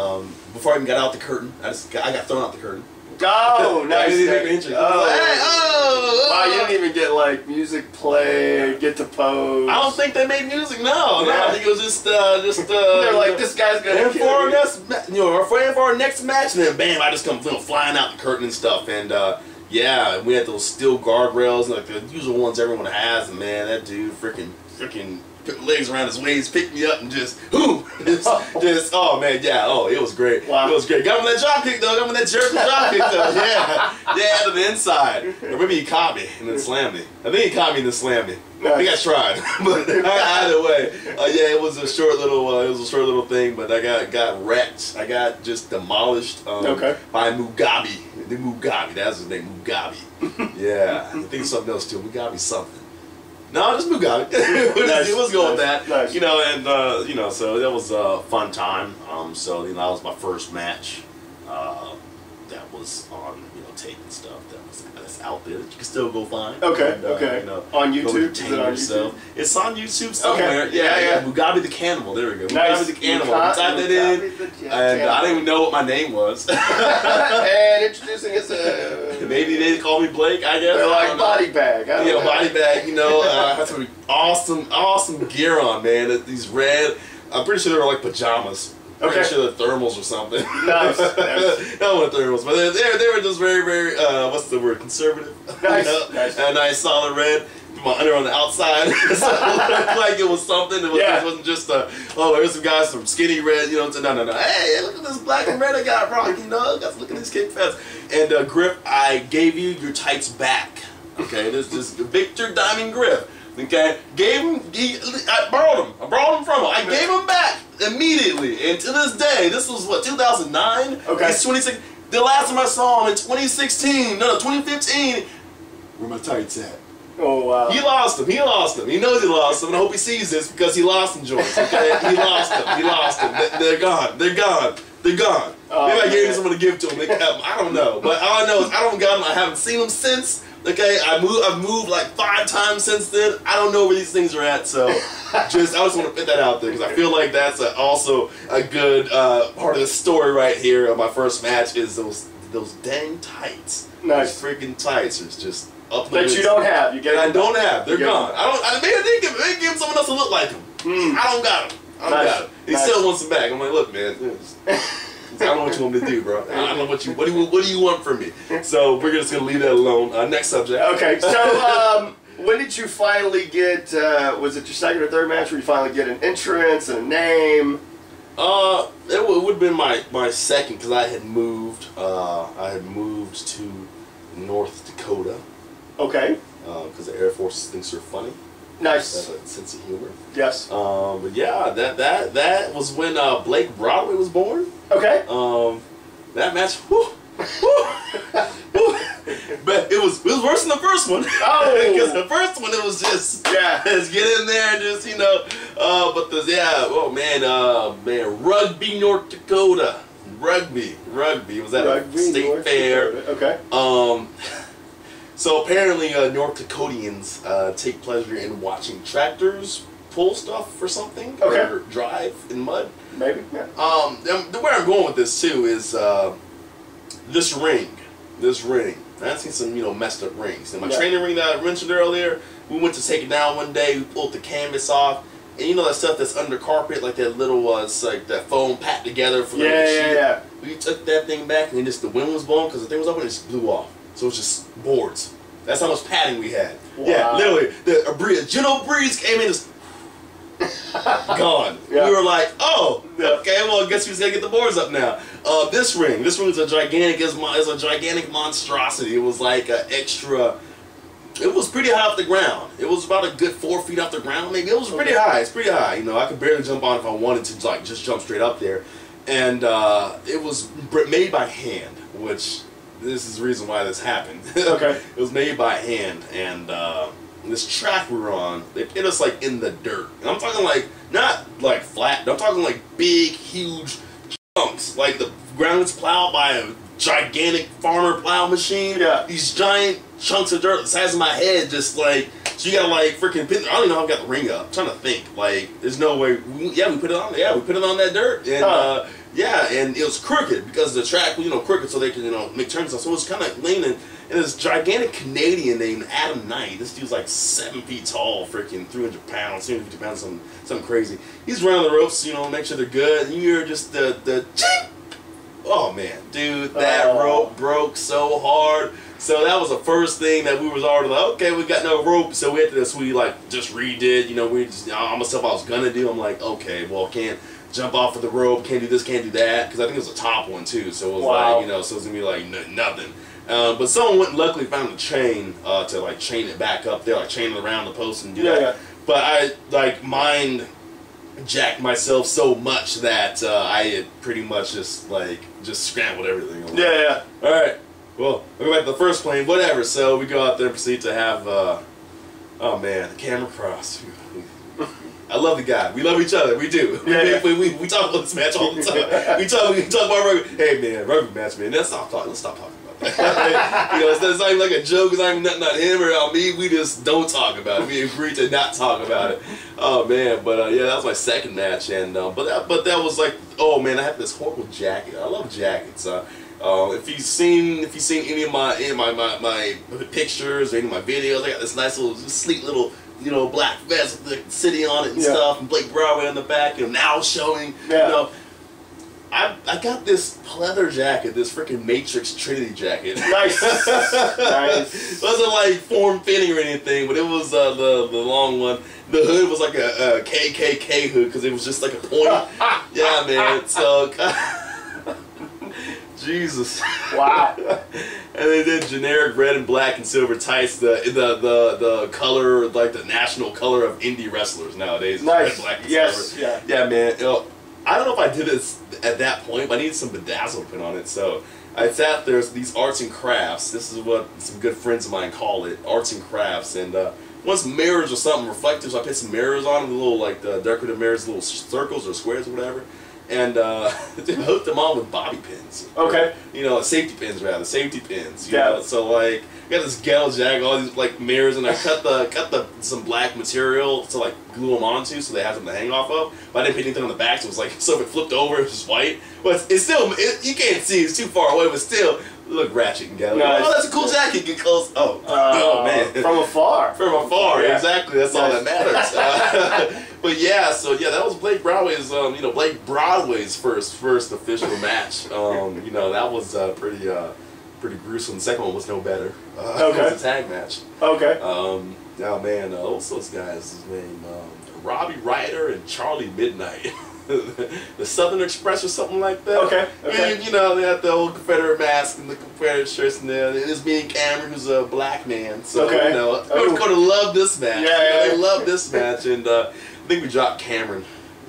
Before I even got out the curtain, I got thrown out the curtain. Oh, nice. Oh, wow, you didn't even get like music played, get to pose. I don't think they made music. No, I think it was just they're like, this guy's gonna kill me. We're praying for our next match, and then bam, I just come flying out the curtain and stuff, and yeah, we had those steel guardrails, like the usual ones everyone has, and man, that dude freaking put legs around his waist, picked me up, and just oh man, yeah, oh, it was great. Wow. It was great. Got him that drop kick though, got him that jerk drop kick though. Yeah, to the inside. Or maybe he caught me and then slammed me. I think he caught me and then slammed me. Nice. I think I tried, but either way, yeah, it was a short little thing, but I got wrecked. I got just demolished by Mugabe. The Mugabe, that's his name, Mugabe. Yeah, I think it's something else too. Mugabe something. No, just Mugabe. It was going with that. Nice. You know, and you know, so that was a fun time. So you know, that was my first match. That was on, you know, tape and stuff. That's out there that you can still go find. Okay, and, okay. You know, on YouTube? Is it on yourself. YouTube? It's on YouTube somewhere. Okay. Yeah. Mugabe the Cannibal. There we go. Nice. Mugabe the Cannibal. Type that in, and I didn't even know what my name was. And introducing us. Maybe they call me Blake. I guess. They're like body bag. Body bag. You know, has some awesome gear on, man. These red. I'm pretty sure they were like pajamas. I'm pretty sure they're thermals or something. Nice. Not thermals, but they were just very what's the word? Conservative. Nice. You know? Nice. And a nice solid red. My under on the outside, so it looked like it was something. It wasn't just here's some guys from skinny red, you know. No. Hey, look at this black and red I got rock, you know. Look at these kick fans. And Griff, I gave you your tights back. Okay, this is Victor Diamond Griff. Okay, I borrowed them from him. I gave them back immediately, and to this day, this was what, 2009. Okay, it's 26. The last time I saw him in 2015. Where my tights at? Oh, wow. He lost them. He knows he lost them, and I hope he sees this because he lost them, George. Okay? He lost them. They're gone. Oh, maybe I gave him someone to give to him. They kept them. I don't know. But all I know is I don't got them. I haven't seen them since. Okay? I've moved like 5 times since then. I don't know where these things are at, so I just want to put that out there because I feel like that's also a good part of the story right here of my first match is those dang tights. Nice. Those freaking tights. It's just up that you don't have. You get I don't have. They're gone. Maybe I did give someone else to look like them. I don't got them. I don't got them. He still wants them back. I'm like, look, man. I don't know what you want me to do, bro. I don't know what do you want from me? So we're just gonna leave that alone. Next subject. Okay. So when did you finally get? Was it your second or third match where you finally get an entrance and a name? It would have been my second because I had moved. I had moved to North Dakota. Okay. Because the Air Force thinks you're funny. Nice. Have a sense of humor. Yes. But yeah, that was when Blake Broadway was born. Okay. That match, whew, but it was worse than the first one. Oh, because the first one it was just just get in there and just but oh man, Rugby, North Dakota, rugby was at a state North fair. Dakota. Okay. So apparently North Dakotians take pleasure in watching tractors pull stuff or something, or drive in mud. Maybe. Yeah. Where I'm going with this too is this ring. I've seen some messed up rings. And my training ring that I mentioned earlier, we went to take it down one day. We pulled the canvas off, and you know that stuff that's under carpet, like that little it's like that foam packed together for the sheet. Yeah. We took that thing back, and just the wind was blowing because the thing was open, and it just blew off. So it was just boards. That's how much padding we had. Wow. Yeah, literally. A gentle breeze came in, just gone. We were like, oh, okay, well, I guess we just gotta get the boards up now. This ring is a gigantic monstrosity. It was like an extra. It was pretty high off the ground. It was about a good 4 feet off the ground, maybe. It was pretty high. It's pretty high. I could barely jump on if I wanted to, like just jump straight up there. And it was made by hand, which this is the reason why this happened. Okay. It was made by hand, and this track we were on, they hit us like in the dirt. And I'm talking like, not like flat, I'm talking like big, huge chunks. Like the ground was plowed by a gigantic farmer plow machine. Yeah. These giant chunks of dirt the size of my head, just like, so you gotta like freaking pin, I don't even know how I got the ring up. I'm trying to think. Like, there's no way, we put it on, we put it on that dirt. And and it was crooked because the track was, crooked so they could, make turns. So it was kind of leaning. And this gigantic Canadian named Adam Knight, this dude's like 7 feet tall, freaking 300 pounds, 350 pounds, something crazy. He's running the ropes, make sure they're good. And you're just the ching! Oh man, dude, that rope broke so hard. So that was the first thing that we was already like, okay, we got no rope, so we had to, we like just redid, we just, all the stuff I was gonna do. I'm like, okay, well, can't jump off of the rope, can't do this, can't do that, because I think it was a top one too. So it was like, so it was gonna be like nothing. But someone went and luckily found a chain to like chain it back up there, like chain it around the post and do that. Yeah. But I like mind jacked myself so much that I had pretty much just scrambled everything. Yeah. All right. Well, we go back to the first plane, whatever. So we go out there and proceed to have, oh man, the camera cross. I love the guy. We love each other. We do. We talk about this match all the time. we talk about rugby. Hey man, rugby match, man. Let's stop talking about that. It's not even like a joke. It's not even nothing on him or on me. We just don't talk about it. We agreed to not talk about it. Oh man, but that was my second match, and but that was like, oh man, I have this horrible jacket. I love jackets. If you've seen any of my pictures or any of my videos, I got this nice little sleek little black vest with the city on it and stuff, and Blake Broadway on the back, and now showing. I got this pleather jacket, this freaking Matrix Trinity jacket. Nice. Nice. It wasn't like form fitting or anything, but it was the long one. The hood was like a KKK hood because it was just like a point. Yeah, man. So, Jesus. Wow. And they did generic red and black and silver tights. The color, like the national color of indie wrestlers nowadays. Nice. Red, black, and silver. Yeah, man. I don't know if I did this at that point, but I needed some bedazzle put on it. So I sat there, these arts and crafts. This is what some good friends of mine call it, arts and crafts. And once mirrors or something, reflective, so I put some mirrors on them, the little like the decorative mirrors, little circles or squares or whatever. And hooked them on with bobby pins. Okay. Safety pins rather, safety pins. You know? So like, I got this ghetto jacket, all these like mirrors, and I cut some black material to like glue them onto, so they have something to hang off of. But I didn't put anything on the back, so it was like, so if it flipped over, it was just white. But it's still, you can't see, it's too far away, but still, look ratchet and ghetto. Nice. Oh, that's a cool jacket. Get close. Oh man. From afar. From afar. Yeah. Exactly. That's all that matters. But yeah, so yeah, that was Blake Broadway's. Blake Broadway's first official match. That was pretty gruesome. The second one was no better. It was a tag match. Okay. Man, what's those guys' name? Robbie Ryder and Charlie Midnight. the Southern Express or something like that. Okay. And you know, they had the old Confederate mask and the Confederate shirts and there. It was me and Cameron, who's a black man. So you know, North Dakota loved this match. They loved this match, and I think we dropped Cameron.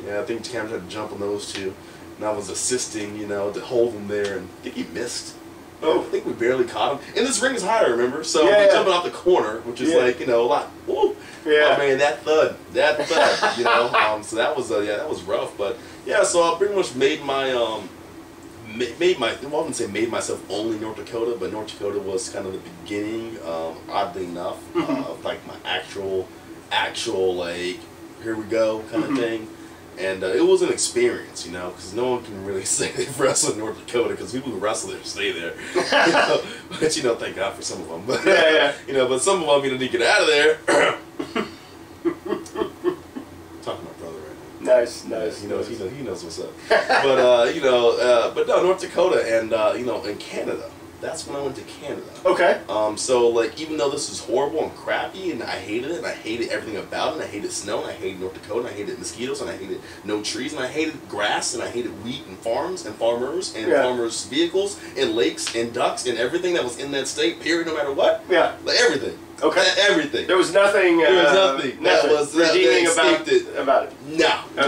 Yeah, I think Cameron had to jump on those two, and I was assisting, you know, to hold him there, and I think he missed. Oh, I think we barely caught him. And this ring is higher, remember? So we're jumping off the corner, which is like, you know, a lot. Woo! Oh man, that thud, you know. So that was that was rough. But yeah, so I pretty much made my well, I wouldn't say made myself only North Dakota, but North Dakota was kind of the beginning. Oddly enough, of like my actual like here we go kind of thing. And it was an experience, you know, because no one can really say they've wrestled in North Dakota, because people who wrestle there stay there. You know? But, you know, thank God for some of them. But, you know, but some of them, you know, need to get out of there. Talking to my brother right now. Nice. He knows what's up. But, you know, but no, North Dakota and, you know, and Canada. That's when I went to Canada. Okay. So, like, even though this is horrible and crappy, and I hated it, and I hated everything about it, and I hated snow, and I hated North Dakota, and I hated mosquitoes, and I hated no trees, and I hated grass, and I hated wheat and farms and farmers and farmers' vehicles and lakes and ducks and everything that was in that state, period, no matter what. Yeah. Like, everything. Okay. Everything. There was nothing. There was nothing that was redeeming about it. No. Okay.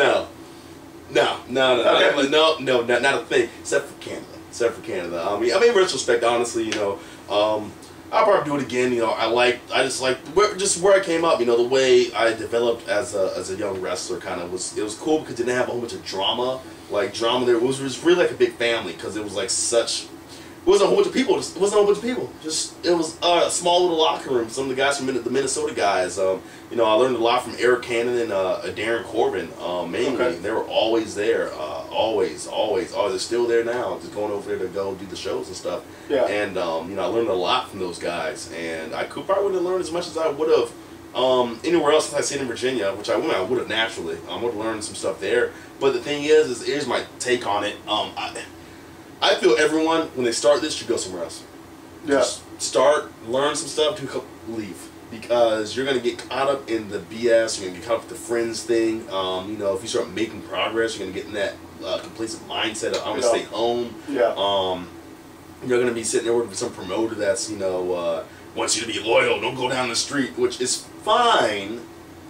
No, not a thing, except for Canada. I mean, in retrospect, honestly, you know, I'll probably do it again. You know, I just like where I came up. You know, the way I developed as a young wrestler, kind of it was cool because it didn't have a whole bunch of drama. Like drama, there was really like a big family, because it was like such. It wasn't a whole bunch of people. It wasn't a whole bunch of people. It was a small little locker room. Some of the guys from the Minnesota guys. You know, I learned a lot from Eric Cannon and Darren Corbin. Mainly, they were always there. Always. They're still there now. Just going over there to go do the shows and stuff. Yeah. And you know, I learned a lot from those guys. And I probably wouldn't have learned as much as I would have anywhere else. Since I stayed in Virginia, which I would have naturally. I would have learned some stuff there. But the thing is here's my take on it. I feel everyone, when they start this, should go somewhere else. Yeah. Just start, learn some stuff, leave. Because you're going to get caught up in the BS, you're going to get caught up with the friends thing. You know, if you start making progress, you're going to get in that complacent mindset of, I'm going to stay home. Yeah. You're going to be sitting there working with some promoter that's, you know, wants you to be loyal, don't go down the street, which is fine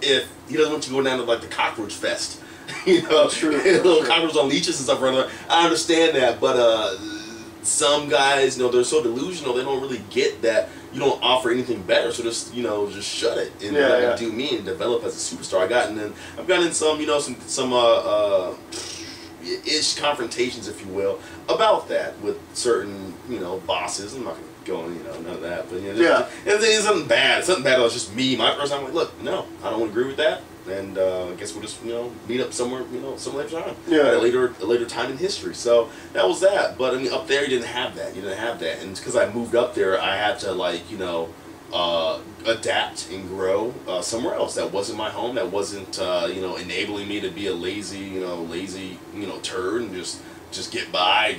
if he doesn't want you to go down to, like, the cockroach fest. You know, little cockroaches on leashes and stuff around there. I understand that, but some guys, you know, they're so delusional, they don't really get that you don't offer anything better. So just, you know, just shut it and let me do me and develop as a superstar. I've gotten in some, you know, some ish confrontations, if you will, about that with certain, you know, bosses. I'm not gonna go in, you know, none of that, but you know, it's something bad. It's something bad. It was just me, my person. I'm like, look, no, I don't agree with that. And I guess we'll just, you know, meet up somewhere, you know, some later time. Yeah. At a later time in history. So that was that. But I mean, up there, you didn't have that. And because I moved up there, I had to, like, you know, adapt and grow somewhere else. That wasn't my home. That wasn't, you know, enabling me to be a lazy turd and just get by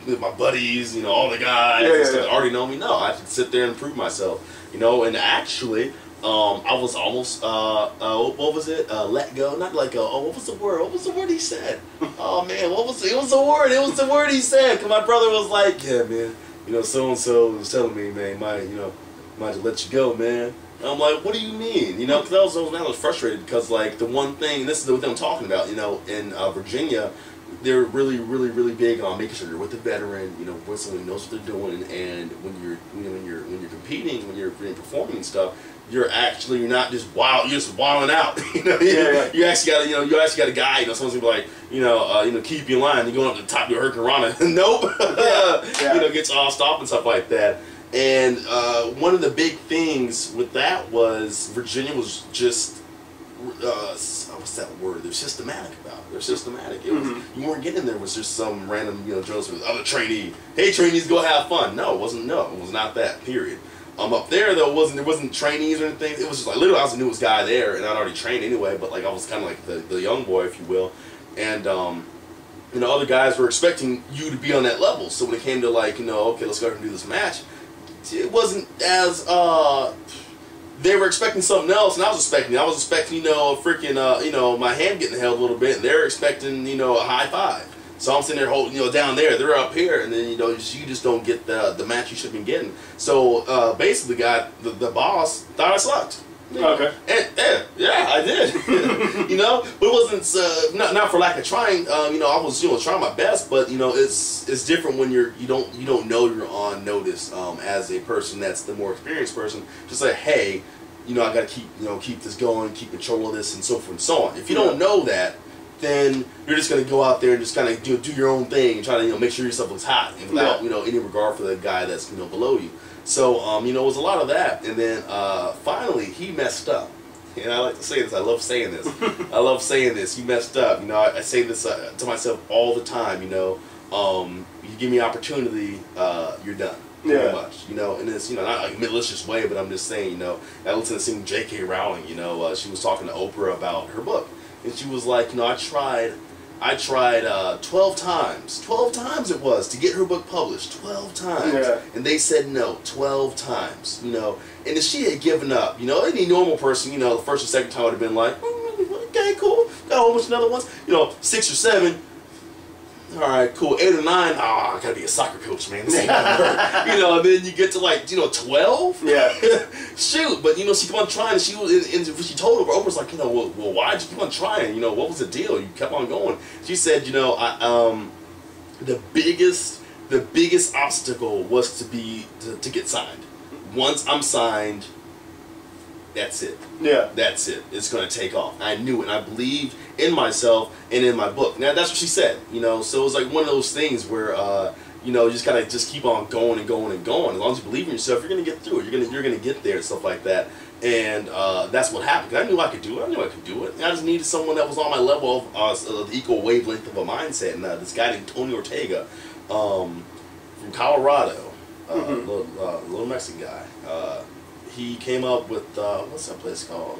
with my buddies, you know, all the guys that already know me. No, I have to sit there and prove myself, you know. And actually, I was almost, what was it? Let go, not let go. Oh, what was the word? What was the word he said? Oh man, it was the word. It was the word he said. Cause my brother was like, yeah, man, you know, so and so was telling me, man, might have to let you go, man. And I'm like, what do you mean? You know, because I was frustrated because, like, the one thing, and this is the thing I'm talking about, you know, in Virginia, they're really, really, really big on making sure you're with a veteran, you know, with someone who knows what they're doing, and when you're competing, when you're performing and stuff, you're not just wild, you're just wilding out. You know, you actually got a guy, you know, someone's gonna be like, keep you in line. You're going up to the top of your hurricane rana. Nope. You know, gets all stopped and stuff like that. And one of the big things with that was Virginia was just what's that word? They're systematic about it. They're systematic. It was you weren't getting in there was just some random, you know, Jones with other trainee. Hey, trainees, go have fun. No, it wasn't. No, it was not that. Period. Up there though, there wasn't trainees or anything. It was just like literally I was the newest guy there, and I'd already trained anyway. But like I was kind of like the young boy, if you will, and you know, other guys were expecting you to be on that level. So when it came to, like, you know, okay, let's go ahead and do this match, it wasn't as they were expecting something else, and I was expecting, you know, freaking, you know, my hand getting held a little bit, and they're expecting, you know, a high five. So I'm sitting there holding, you know, down there, they're up here, and then, you know, you just don't get the match you should have been getting. So basically, the boss thought I sucked. Okay. And yeah, I did. You know, but it wasn't not for lack of trying. You know, I was, you know, trying my best, but you know, it's different when you don't know you're on notice as a person that's the more experienced person. Just like, hey, you know, I got to keep this going, keep control of this, and so forth and so on. If you don't know that, then you're just gonna go out there and just kind of do your own thing and try to, you know, make sure yourself looks hot, and without, you know, any regard for the guy that's, you know, below you. So, you know, it was a lot of that, and then finally he messed up. And I like to say this. I love saying this. I love saying this. He messed up. You know, I say this to myself all the time. You know, you give me opportunity, you're done. Pretty much. You know, and it's, you know, not like a malicious way, but I'm just saying. You know, I listened to sing J.K. Rowling. You know, she was talking to Oprah about her book, and she was like, you know, I tried 12 times. 12 times it was to get her book published. 12 times. Yeah. And they said no. 12 times. You know. And if she had given up, you know, any normal person, you know, the first or second time would have been like, okay, cool. Got a whole bunch of other ones. You know, 6 or 7. Alright, cool. 8 or 9, I gotta be a soccer coach, man. This ain't gonna work. You know, and then you get to, like, you know, 12? Yeah. Shoot, but, you know, she kept on trying, and she told her, Oprah's like, you know, well, why'd you keep on trying? You know, what was the deal? You kept on going. She said, you know, the biggest obstacle was to get signed. Once I'm signed, that's it. Yeah. That's it. It's going to take off. I knew it. I believed in myself and in my book. Now, that's what she said, you know. So it was like one of those things where, you know, you just got to just keep on going and going and going. As long as you believe in yourself, you're going to get through it. You're going to get there and stuff like that. And that's what happened. I knew I could do it. I knew I could do it. And I just needed someone that was on my level of the equal wavelength of a mindset. And this guy named Tony Ortega from Colorado, little Mexican guy. He came up with, what's that place called?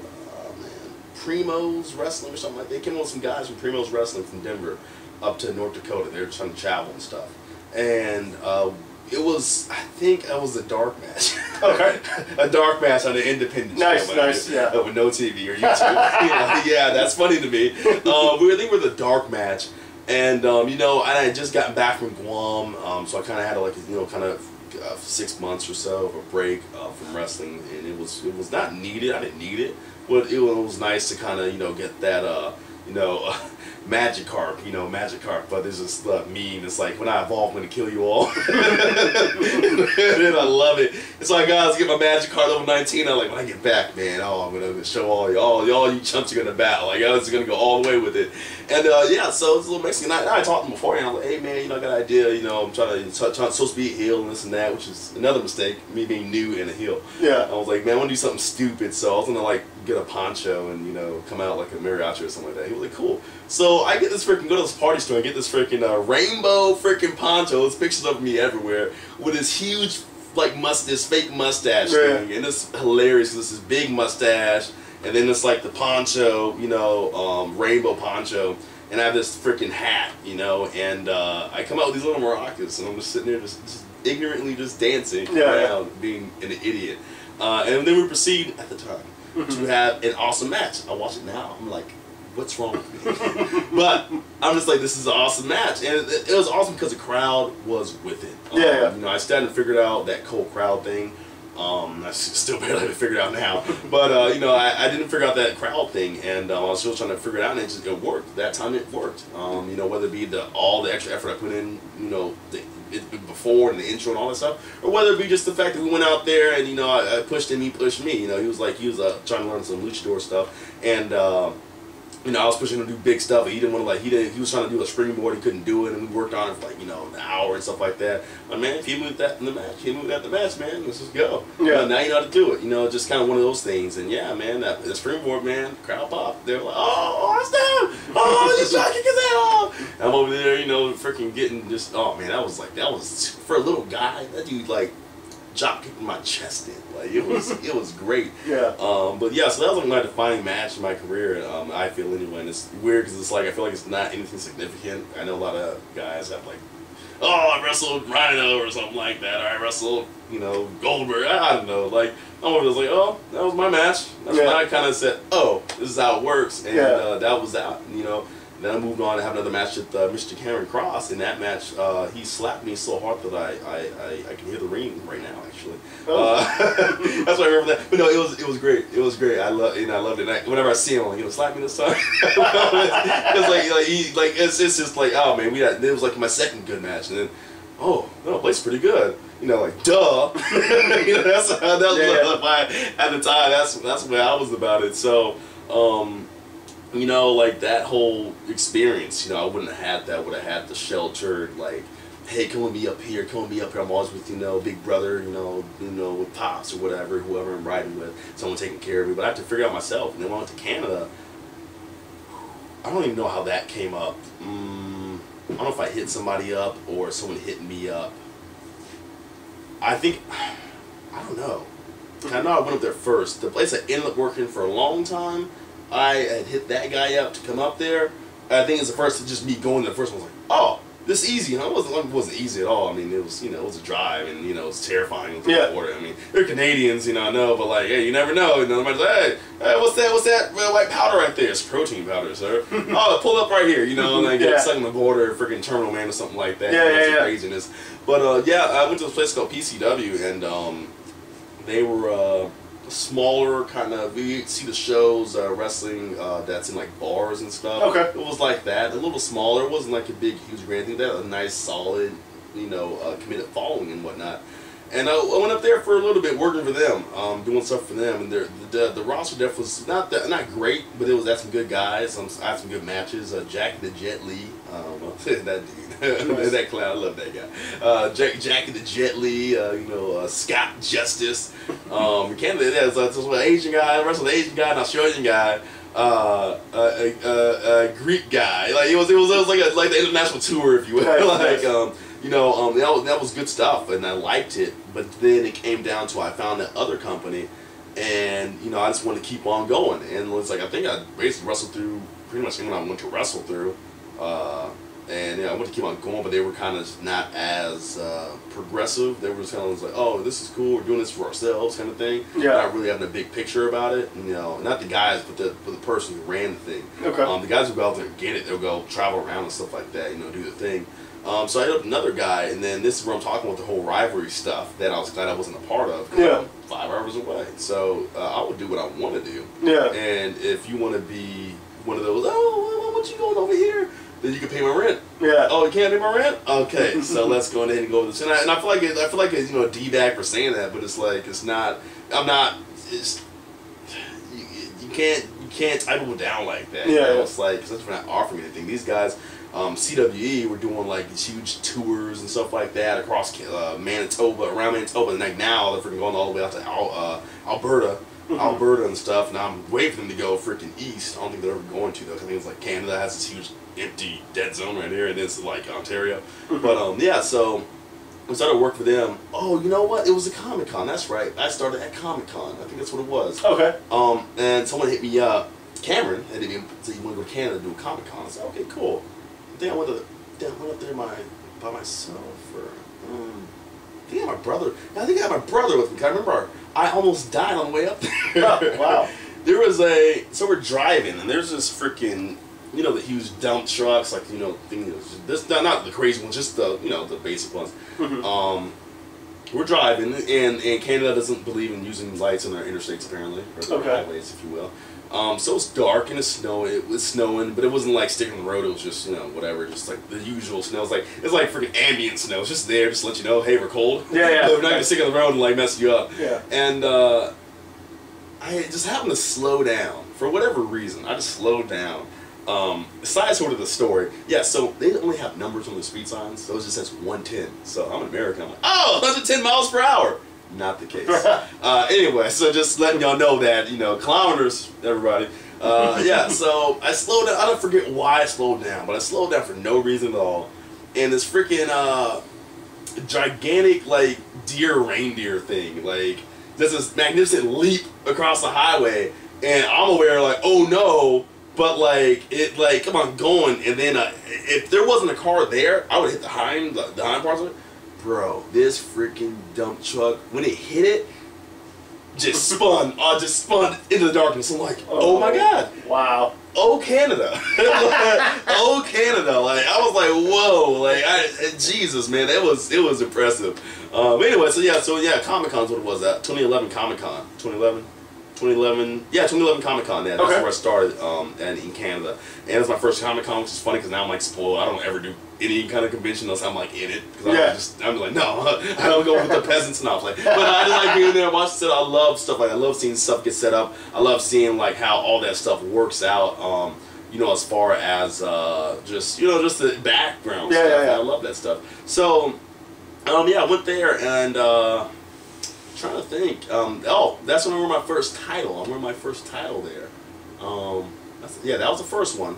Primo's Wrestling or something like that. They came up with some guys from Primo's Wrestling from Denver up to North Dakota. They were trying to travel and stuff. And it was, I think it was a dark match. Okay. A dark match on an independent show. Nice, yeah. With no TV or YouTube. Yeah, that's funny to me. I think we're the dark match. And, you know, I had just gotten back from Guam, so I kind of had, like, you know, kind of 6 months or so of a break from wrestling, and it was not needed. I didn't need it, but it was nice to kind of, you know, get that you know, Magikarp, you know, Magikarp. But there's this meme. It's like, when I evolve, I'm gonna kill you all. And I love it. It's like, guys, get my Magikarp level 19. I'm like, when I get back, man, I'm gonna show all you chumps are gonna battle. Like, I was gonna go all the way with it. And yeah, so it's a little Mexican. I talked to him beforehand. I'm like, hey man, you know, I got an idea. You know, I'm supposed to be a heel and this and that, which is another mistake. Me being new and a heel. Yeah. I was like, man, I want to do something stupid. So I was gonna like get a poncho and, you know, come out like a mariachi or something like that. He was like, cool. So I get this freaking, go to this party store and get this freaking rainbow freaking poncho. There's pictures of me everywhere with this huge like this fake mustache thing, and it's hilarious. This is big mustache, and then it's like the poncho, you know, rainbow poncho, and I have this freaking hat, you know, and I come out with these little maracas, and I'm just sitting there just ignorantly just dancing around, being an idiot, and then we proceed at the time to have an awesome match. I watch it now. I'm like, what's wrong with me? But I'm just like, this is an awesome match, and it was awesome because the crowd was with it. You know, I still hadn't figured out that cold crowd thing. I still barely haven't figured it out now, but you know, I didn't figure out that crowd thing, and I was still trying to figure it out, and it worked. That time it worked. You know, whether it be all the extra effort I put in, you know, before and the intro and all that stuff, or whether it be just the fact that we went out there and, you know, I pushed him, he pushed me. You know, he was trying to learn some luchador stuff, and you know, I was pushing him to do big stuff, but he didn't want to, like, he was trying to do a springboard, he couldn't do it, and we worked on it for, like, you know, an hour and stuff like that. But man, if he moved that in the match, man, let's just go. Yeah. Now you know how to do it, you know, just kind of one of those things. And yeah, man, the springboard, man, crowd pop. They were like, oh, it's down! Oh, he's trying to kick his head off! I'm over there, you know, freaking getting just, oh man, that was, for a little guy, that dude, like, drop kicking my chest in. Like, it was great. Yeah. But yeah, so that was like my defining match in my career. I feel anyway, and it's weird because it's like I feel like it's not anything significant. I know a lot of guys have like oh, I wrestled Rhino or something like that, or I wrestled, you know, Goldberg. I don't know. Like, I was like, oh, that was my match. That's when I kind of said, oh, this is how it works, and that was that. You know. Then I moved on to have another match with Mr. Cameron Cross. In that match, he slapped me so hard that I can hear the ring right now. Actually, that's why I remember that. But no, it was great. It was great. I loved it. And whenever I see him, I'm like, slap me this time. It's just like, oh man, it was like my second good match, and then oh no, Blake's pretty good. You know, like duh. You know, that's why at the time that's where I was about it. So. You know, like that whole experience, you know, I wouldn't have had that, would have had the sheltered, like, hey, come with me up here, I'm always with, you know, big brother, you know, with Pops or whatever, whoever I'm riding with, someone taking care of me, but I have to figure out myself. And then when I went to Canada, I don't even know how that came up. I don't know if I hit somebody up or someone hit me up. I don't know. I know I went up there first. The place I ended up working for a long time, I had hit that guy up to come up there. I think it's the first, just me going there. The first one was like, oh, this is easy. Huh? It wasn't easy at all. I mean, it was, you know, it was a drive, and you know, it was terrifying. It was a border. I mean, they're Canadians, you know, I know, but like, hey, you never know. You know, somebody's like, hey, what's that white powder right there? It's protein powder, sir. Oh, pull up right here, you know, and I get stuck on the border, freaking Terminal Man or something like that. Craziness. But I went to this place called PCW, and they were. Smaller kind of, we see the shows wrestling that's in like bars and stuff. Okay. It was like that, a little smaller. It wasn't like a big, huge grand thing. They had a nice, solid, you know, committed following and whatnot. And I went up there for a little bit, working for them, doing stuff for them. And the roster depth was not great, but had some good guys. I had some good matches. Jackie the Jet Lee, that dude, that clown, I love that guy. Jackie the Jet Lee, you know, Scott Justice. Canada, that's an Asian guy. I wrestled an Asian guy, an Australian guy. A Greek guy. Like it was like the international tour, if you will. Like you know, that was good stuff, and I liked it. But then it came down to I found that other company, and you know, I just wanted to keep on going. And it's like I think I basically wrestled through pretty much anyone I went to wrestle through. And yeah, I wanted to keep on going, but they were kind of not as progressive. They were just kind of like, oh, this is cool, we're doing this for ourselves kind of thing. Yeah. Not really having a big picture about it. You know, not the guys, but the person who ran the thing. Okay. The guys who go out there and get it, they'll go travel around and stuff like that, you know, do the thing. So I hit up another guy, and then this is where I'm talking about the whole rivalry stuff that I was glad I wasn't a part of. Yeah. I'm 5 hours away. So I would do what I want to do. Yeah. And if you want to be one of those, oh, what you going over here? Then you can pay my rent. Yeah. Oh, you can't pay my rent? Okay, so let's go ahead and go over this. And I feel like it's, you know, a D-bag for saying that, but it's like it's not. I'm not. It's you can't tie people down like that. Yeah. You know? It's like since they're not offering anything. These guys, CWE, were doing like these huge tours and stuff like that across Manitoba, around Manitoba, and like now they're freaking going all the way out to Alberta. Alberta and stuff, and I'm waiting for them to go freaking east. I don't think they're ever going to though, because I think it's like Canada has this huge empty dead zone right here, and it's like Ontario. But yeah, so I started work for them. Oh, you know what? It was a Comic-Con. That's right. I started at Comic-Con. I think that's what it was. Okay. And someone hit me up. Cameron had me say, "You want to go to Canada to do a Comic-Con?" I said, "Okay, cool." I think I went up there by myself, or I think I had my brother. I think I had my brother with me. I remember I almost died on the way up there. Oh, wow. There was so we're driving, and there's this freaking, you know, the huge dump trucks, like, you know, this not the crazy ones, just the, you know, the basic ones. We're driving, and Canada doesn't believe in using lights on their interstates, apparently, or their highways, if you will. So it's dark and it was snowing, but it wasn't like sticking on the road. It was just, you know, whatever, just like the usual snow. It's like freaking ambient snow. It's just there, just to let you know, hey, we're cold. Yeah, yeah. We're not gonna stick on the road and like mess you up. Yeah. And I just happened to slow down for whatever reason. I just slowed down. Side sort of the story. Yeah, so they only have numbers on the speed signs, so it just says 110. So I'm an American. I'm like, oh, 110 miles per hour. Not the case. Anyway, so just letting y'all know that, you know, kilometers, everybody. Yeah, so I slowed down. I don't forget why I slowed down, but I slowed down for no reason at all. And this freaking gigantic, like, deer reindeer thing, like, there's this magnificent leap across the highway, and I'm aware, like, oh no, But like it, like come on, going, and then if there wasn't a car there, I would hit the hind parts of it. Bro, this freaking dump truck when it hit it, just spun into the darkness. I'm like, oh my god, wow. Oh Canada, oh Canada! Like I was like, whoa! Like Jesus, man, it was impressive. Anyway, so yeah, Comic Con's what it was that 2011 Comic Con, 2011 Comic Con. Yeah, that's where I started, and in Canada, and it was my first Comic Con, which is funny because now I'm like spoiled. I don't ever do any kind of convention unless I'm like in it, because I'm like, no, I don't go with the peasants and all. Like, but I just like being there and watching stuff. I love stuff like I love seeing stuff get set up. I love seeing like how all that stuff works out. You know, as far as just the background stuff. I love that stuff. So, yeah, I went there and. Trying to think. Oh, that's when I won my first title. I won my first title there. That was the first one.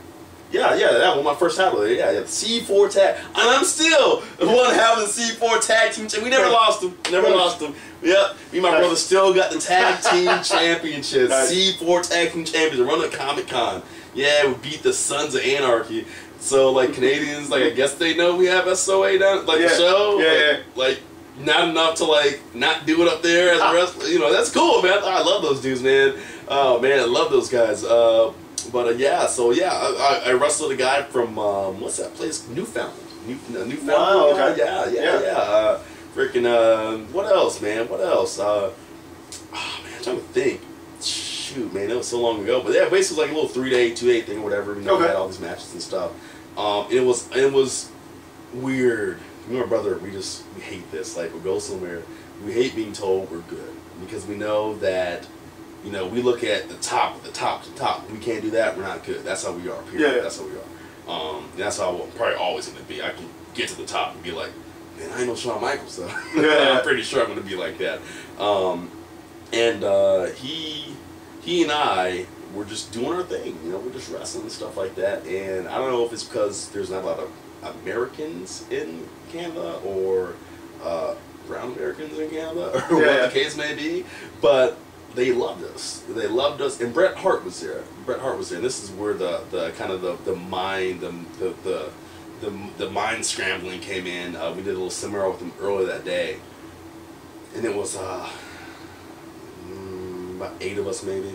Yeah, that was my first title there. Yeah, C4 tag, and I'm still one half of the C4 tag team. We never lost them. Never lost them. Yep, me and my brother still got the tag team championships. C4 tag team champions. Run at Comic Con. Yeah, we beat the Sons of Anarchy. So like Canadians, like I guess they know we have SOA down like the show. Like not enough to like not do it up there as a wrestler. You know, that's cool, man. I love those dudes, man. Oh man, I love those guys. I wrestled a guy from what's that place? Newfoundland. Newfoundland. Wow. Okay. Freaking what else, man? What else? Man, I'm trying to think. Shoot, man, that was so long ago. But yeah, basically like a little 3-day, 2-day thing, or whatever. You know, we had all these matches and stuff. It was weird. Me and my brother, we hate this. Like, we go somewhere, we hate being told we're good. Because we know that, you know, we look at the top. We can't do that, we're not good. That's how we are, period. That's how we are. That's how I'm probably always going to be. I can get to the top and be like, man, I ain't no Shawn Michaels, though. I'm pretty sure I'm going to be like that. He and I were just doing our thing. You know, we're just wrestling and stuff like that. And I don't know if it's because there's not a lot of Americans in Canada or brown Americans in Canada or what the case may be, but they loved us. They loved us, and Bret Hart was there. And this is where the kind of the mind scrambling came in. We did a little seminar with him earlier that day, and it was about 8 of us maybe.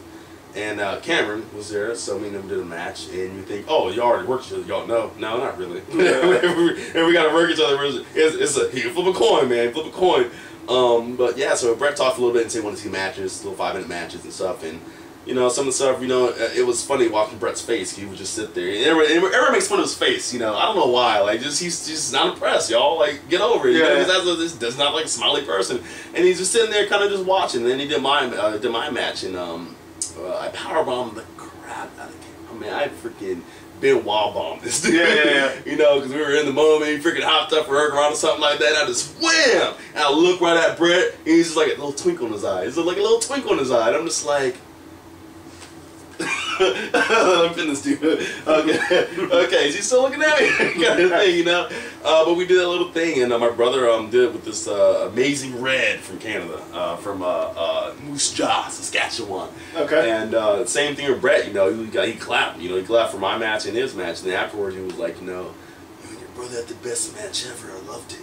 And Cameron was there, so me and him did a match, and you think, oh, you already worked each other. Y'all, no, not really. And we got to work each other. It's you flip a coin, man, flip a coin. But yeah, so Bret talked a little bit and said he wanted to see matches, little 5-minute matches and stuff, and you know, some of the stuff, you know, it was funny watching Bret's face. He would just sit there. And everyone makes fun of his face, you know. I don't know why. Like, he's just not impressed, y'all. Like, get over it. You know, he's not like a smiley person. And he's just sitting there kind of just watching. And then he did my match, and I powerbombed the crap out of him. I mean, I freaking been wall bombed this dude. You know, because we were in the moment. He freaking hopped up for Hurricane or something like that. And I just wham! And I look right at Bret, and he's just like a little twinkle in his eye. He's like a little twinkle in his eye. And I'm just like, I'm finna this dude. Okay, is he still looking at me? Kind of thing, you know. But we did that little thing, and my brother did it with this amazing red from Canada, from Moose Jaw, Saskatchewan. Okay. And same thing with Bret. You know, he clapped. You know, he clapped for my match and his match, and then afterwards he was like, you know, you and your brother had the best match ever. I loved it.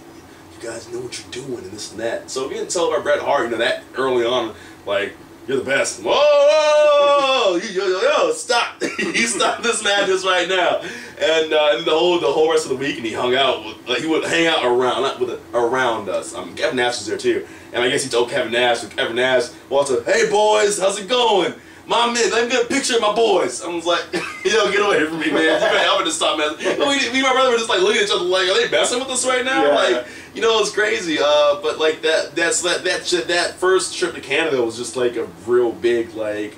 You guys know what you're doing, and this and that. So we didn't tell about Bret Hart, you know, that early on, like, you're the best. Whoa! Yo, stop! He stopped this madness right now. And the whole rest of the week, and he hung out with, like, he would hang out around us. Kevin Nash was there too, and I guess he told Kevin Nash. And Kevin Nash walked up, "Hey boys, how's it going? My man, let me get a picture of my boys." I was like, "Yo, get away from me, man! You better help me to stop messing." Me and my brother were just like looking at each other, like, "Are they messing with us right now?" Like, you know, it's crazy. But like that first trip to Canada was just like a real big like,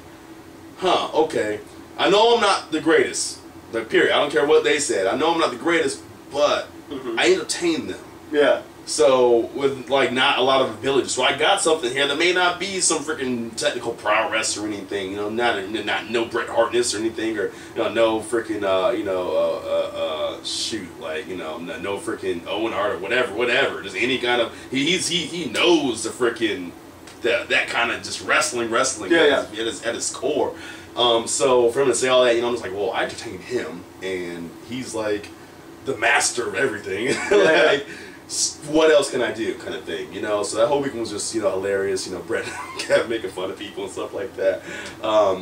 okay. I know I'm not the greatest. Like, period. I don't care what they said. I know I'm not the greatest, but I entertain them. Yeah. So with like not a lot of ability, so I got something here that may not be some freaking technical prowess or anything. You know, not no Bret Hartness or anything, or you know, no freaking shoot, like, you know, no freaking Owen Hart or whatever. Just any kind of he knows the freaking that kind of just wrestling at his core. So for him to say all that, you know, I'm just like, well, I entertained him, and he's like the master of everything. Like, what else can I do, kind of thing, you know? So that whole weekend was just, you know, hilarious. You know, Brett kept making fun of people and stuff like that.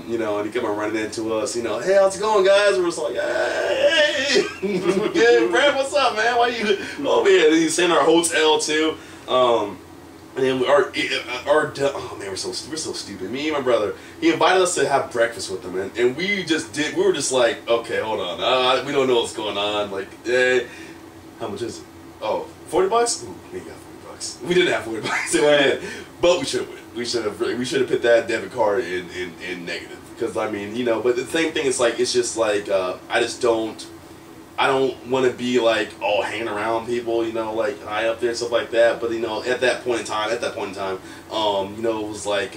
You know, and he kept on running into us, you know, hey, how's it going, guys? We're just like, hey, yeah, Brett, what's up, man? Why you over here? And he's in our hotel too. And then oh man, we're so stupid. Me and my brother, he invited us to have breakfast with him, and we were just like, okay, hold on, we don't know what's going on. Like, how much is it? Oh, $40? Ooh, we got $40. We didn't have $40, but we should have put that debit card in negative, because I mean, you know. But the same thing is like, it's just like I don't want to be like all hanging around people, you know, like high up there and stuff like that. But you know, at that point in time, you know, it was like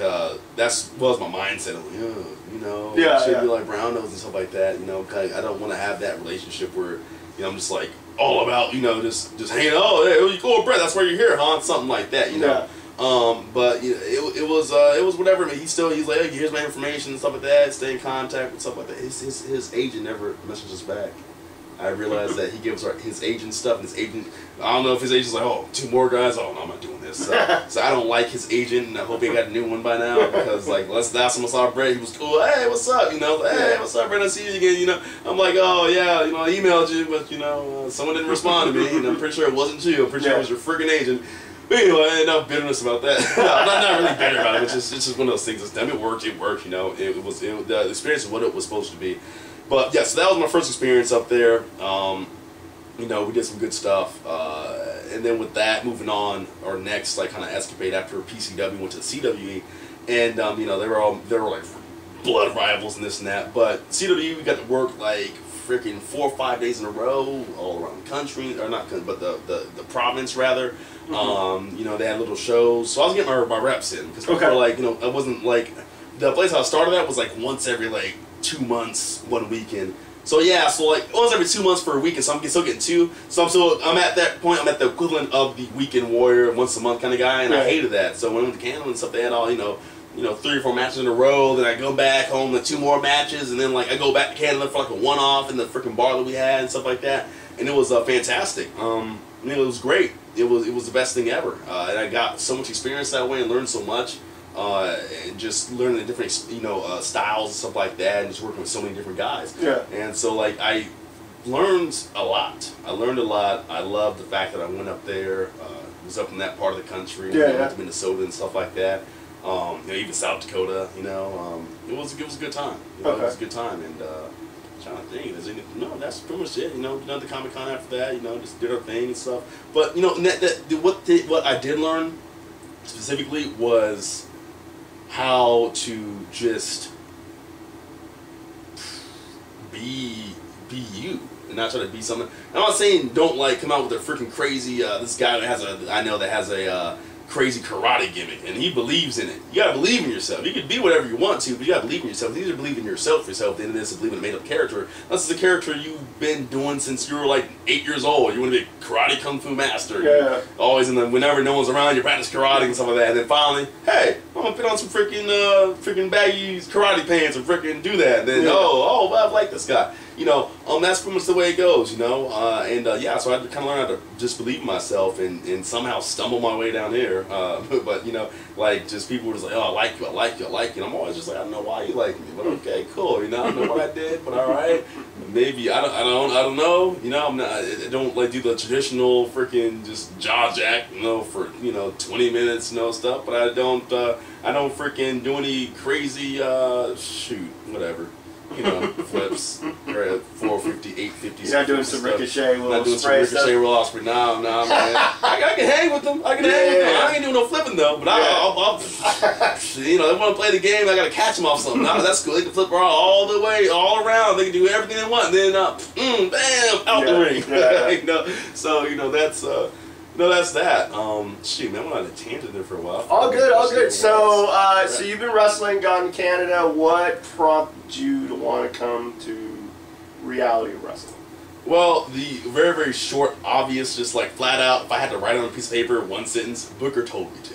that's was my mindset. I'm like, you know, should be like brown nose and stuff like that. You know, I don't want to have that relationship where, you know, I'm just like all about, you know, just hanging. Oh, hey, you cool, Brett? That's why you're here, huh? Something like that, you know. But you know, it was whatever. I mean, he's like, hey, here's my information and stuff like that. Stay in contact with stuff like that. His agent never messaged us back. I realized that he gives his agent stuff, and his agent, I don't know if his agent's like, oh, 2 more guys, oh no, I'm not doing this. So I don't like his agent, and I hope he got a new one by now, because like last time I saw Brett, he was cool. Hey, what's up? You know, hey, what's up, Brett? I see you again. You know, I'm like, oh yeah, you know, I emailed you, but you know, someone didn't respond to me, and I'm pretty sure it wasn't you. I'm pretty sure it was your freaking agent. But anyway, enough bitterness about that. I'm not really bitter about it. It's just one of those things. It worked. You know, the experience of what it was supposed to be. But yeah, so that was my first experience up there. You know, we did some good stuff, and then with that, moving on, our next like kind of escapade after PCW went to the CWE, and you know, they were like blood rivals and this and that. But CWE, we got to work like freaking 4 or 5 days in a row all around the country, or not, but the province rather. You know, they had little shows, so I was getting my reps in, because people were like, you know, I wasn't like, the place I started at was like once every like 2 months, 1 weekend. So yeah, so like once every 2 months for a weekend, so I'm still getting 2. So I'm at that point, I'm at the equivalent of the weekend warrior, once a month kind of guy, and I hated that. So when I went to Canada and stuff, they had all, you know, 3 or 4 matches in a row. Then I go back home to 2 more matches, and then like I go back to Canada for like a one-off in the freaking bar that we had and stuff like that. And it was fantastic. I mean, it was great. It was the best thing ever, and I got so much experience that way and learned so much. And just learning the different, styles and stuff like that, and just working with so many different guys. Yeah. And so, like, I learned a lot. I love the fact that I went up there, was up in that part of the country. I went to Minnesota and stuff like that. You know, even South Dakota. You know, it was a good time. You know, it was a good time, and I'm trying to think. No, that's pretty much it. You know, done the Comic-Con after that. You know, just did our thing and stuff. But you know, what I did learn specifically was how to just be you and not try to be something. I'm not saying don't like come out with a freaking crazy. This guy that has a crazy karate gimmick, and he believes in it. You gotta believe in yourself. You can be whatever you want to, but you gotta believe in yourself. You either believe in yourself than it is to believe in a made-up character. This is a character you've been doing since you were like 8 years old. You want to be a karate kung fu master. Yeah. Always whenever no one's around, you practice karate and stuff like that. And then finally, hey, I'm gonna put on some freaking baggy karate pants and freaking do that. And then well, I like this guy. You know, that's pretty much the way it goes, you know, yeah, so I had to kind of learn how to just believe in myself and somehow stumble my way down here, but, you know, like, just people were just like, oh, I like you, and I'm always just like, I don't know why you like me, but okay, cool, you know, I don't know what I did, but alright, maybe, I don't know, you know, I don't, like, do the traditional freaking just jaw jack, you know, for, 20 minutes, stuff, but I don't freaking do any crazy, shoot, whatever. Flips, 450, 850. You're not doing some ricochet, Not doing some ricochet, Will Ospreay. Nah, man. I can hang with them. I ain't doing no flipping though. But I'll they want to play the game. I gotta catch them off something. Nah, that's cool. They can flip all the way, all around. They can do everything they want. And then, bam, out the ring. So that's. No, that's that. Shoot, man, I went on a tangent there for a while. All good. So, so you've been wrestling, gone to Canada. What prompted you to want to come to reality wrestling? Well, the very, very short, obvious, just like flat out, if I had to write on a piece of paper, one sentence, Booker told me to.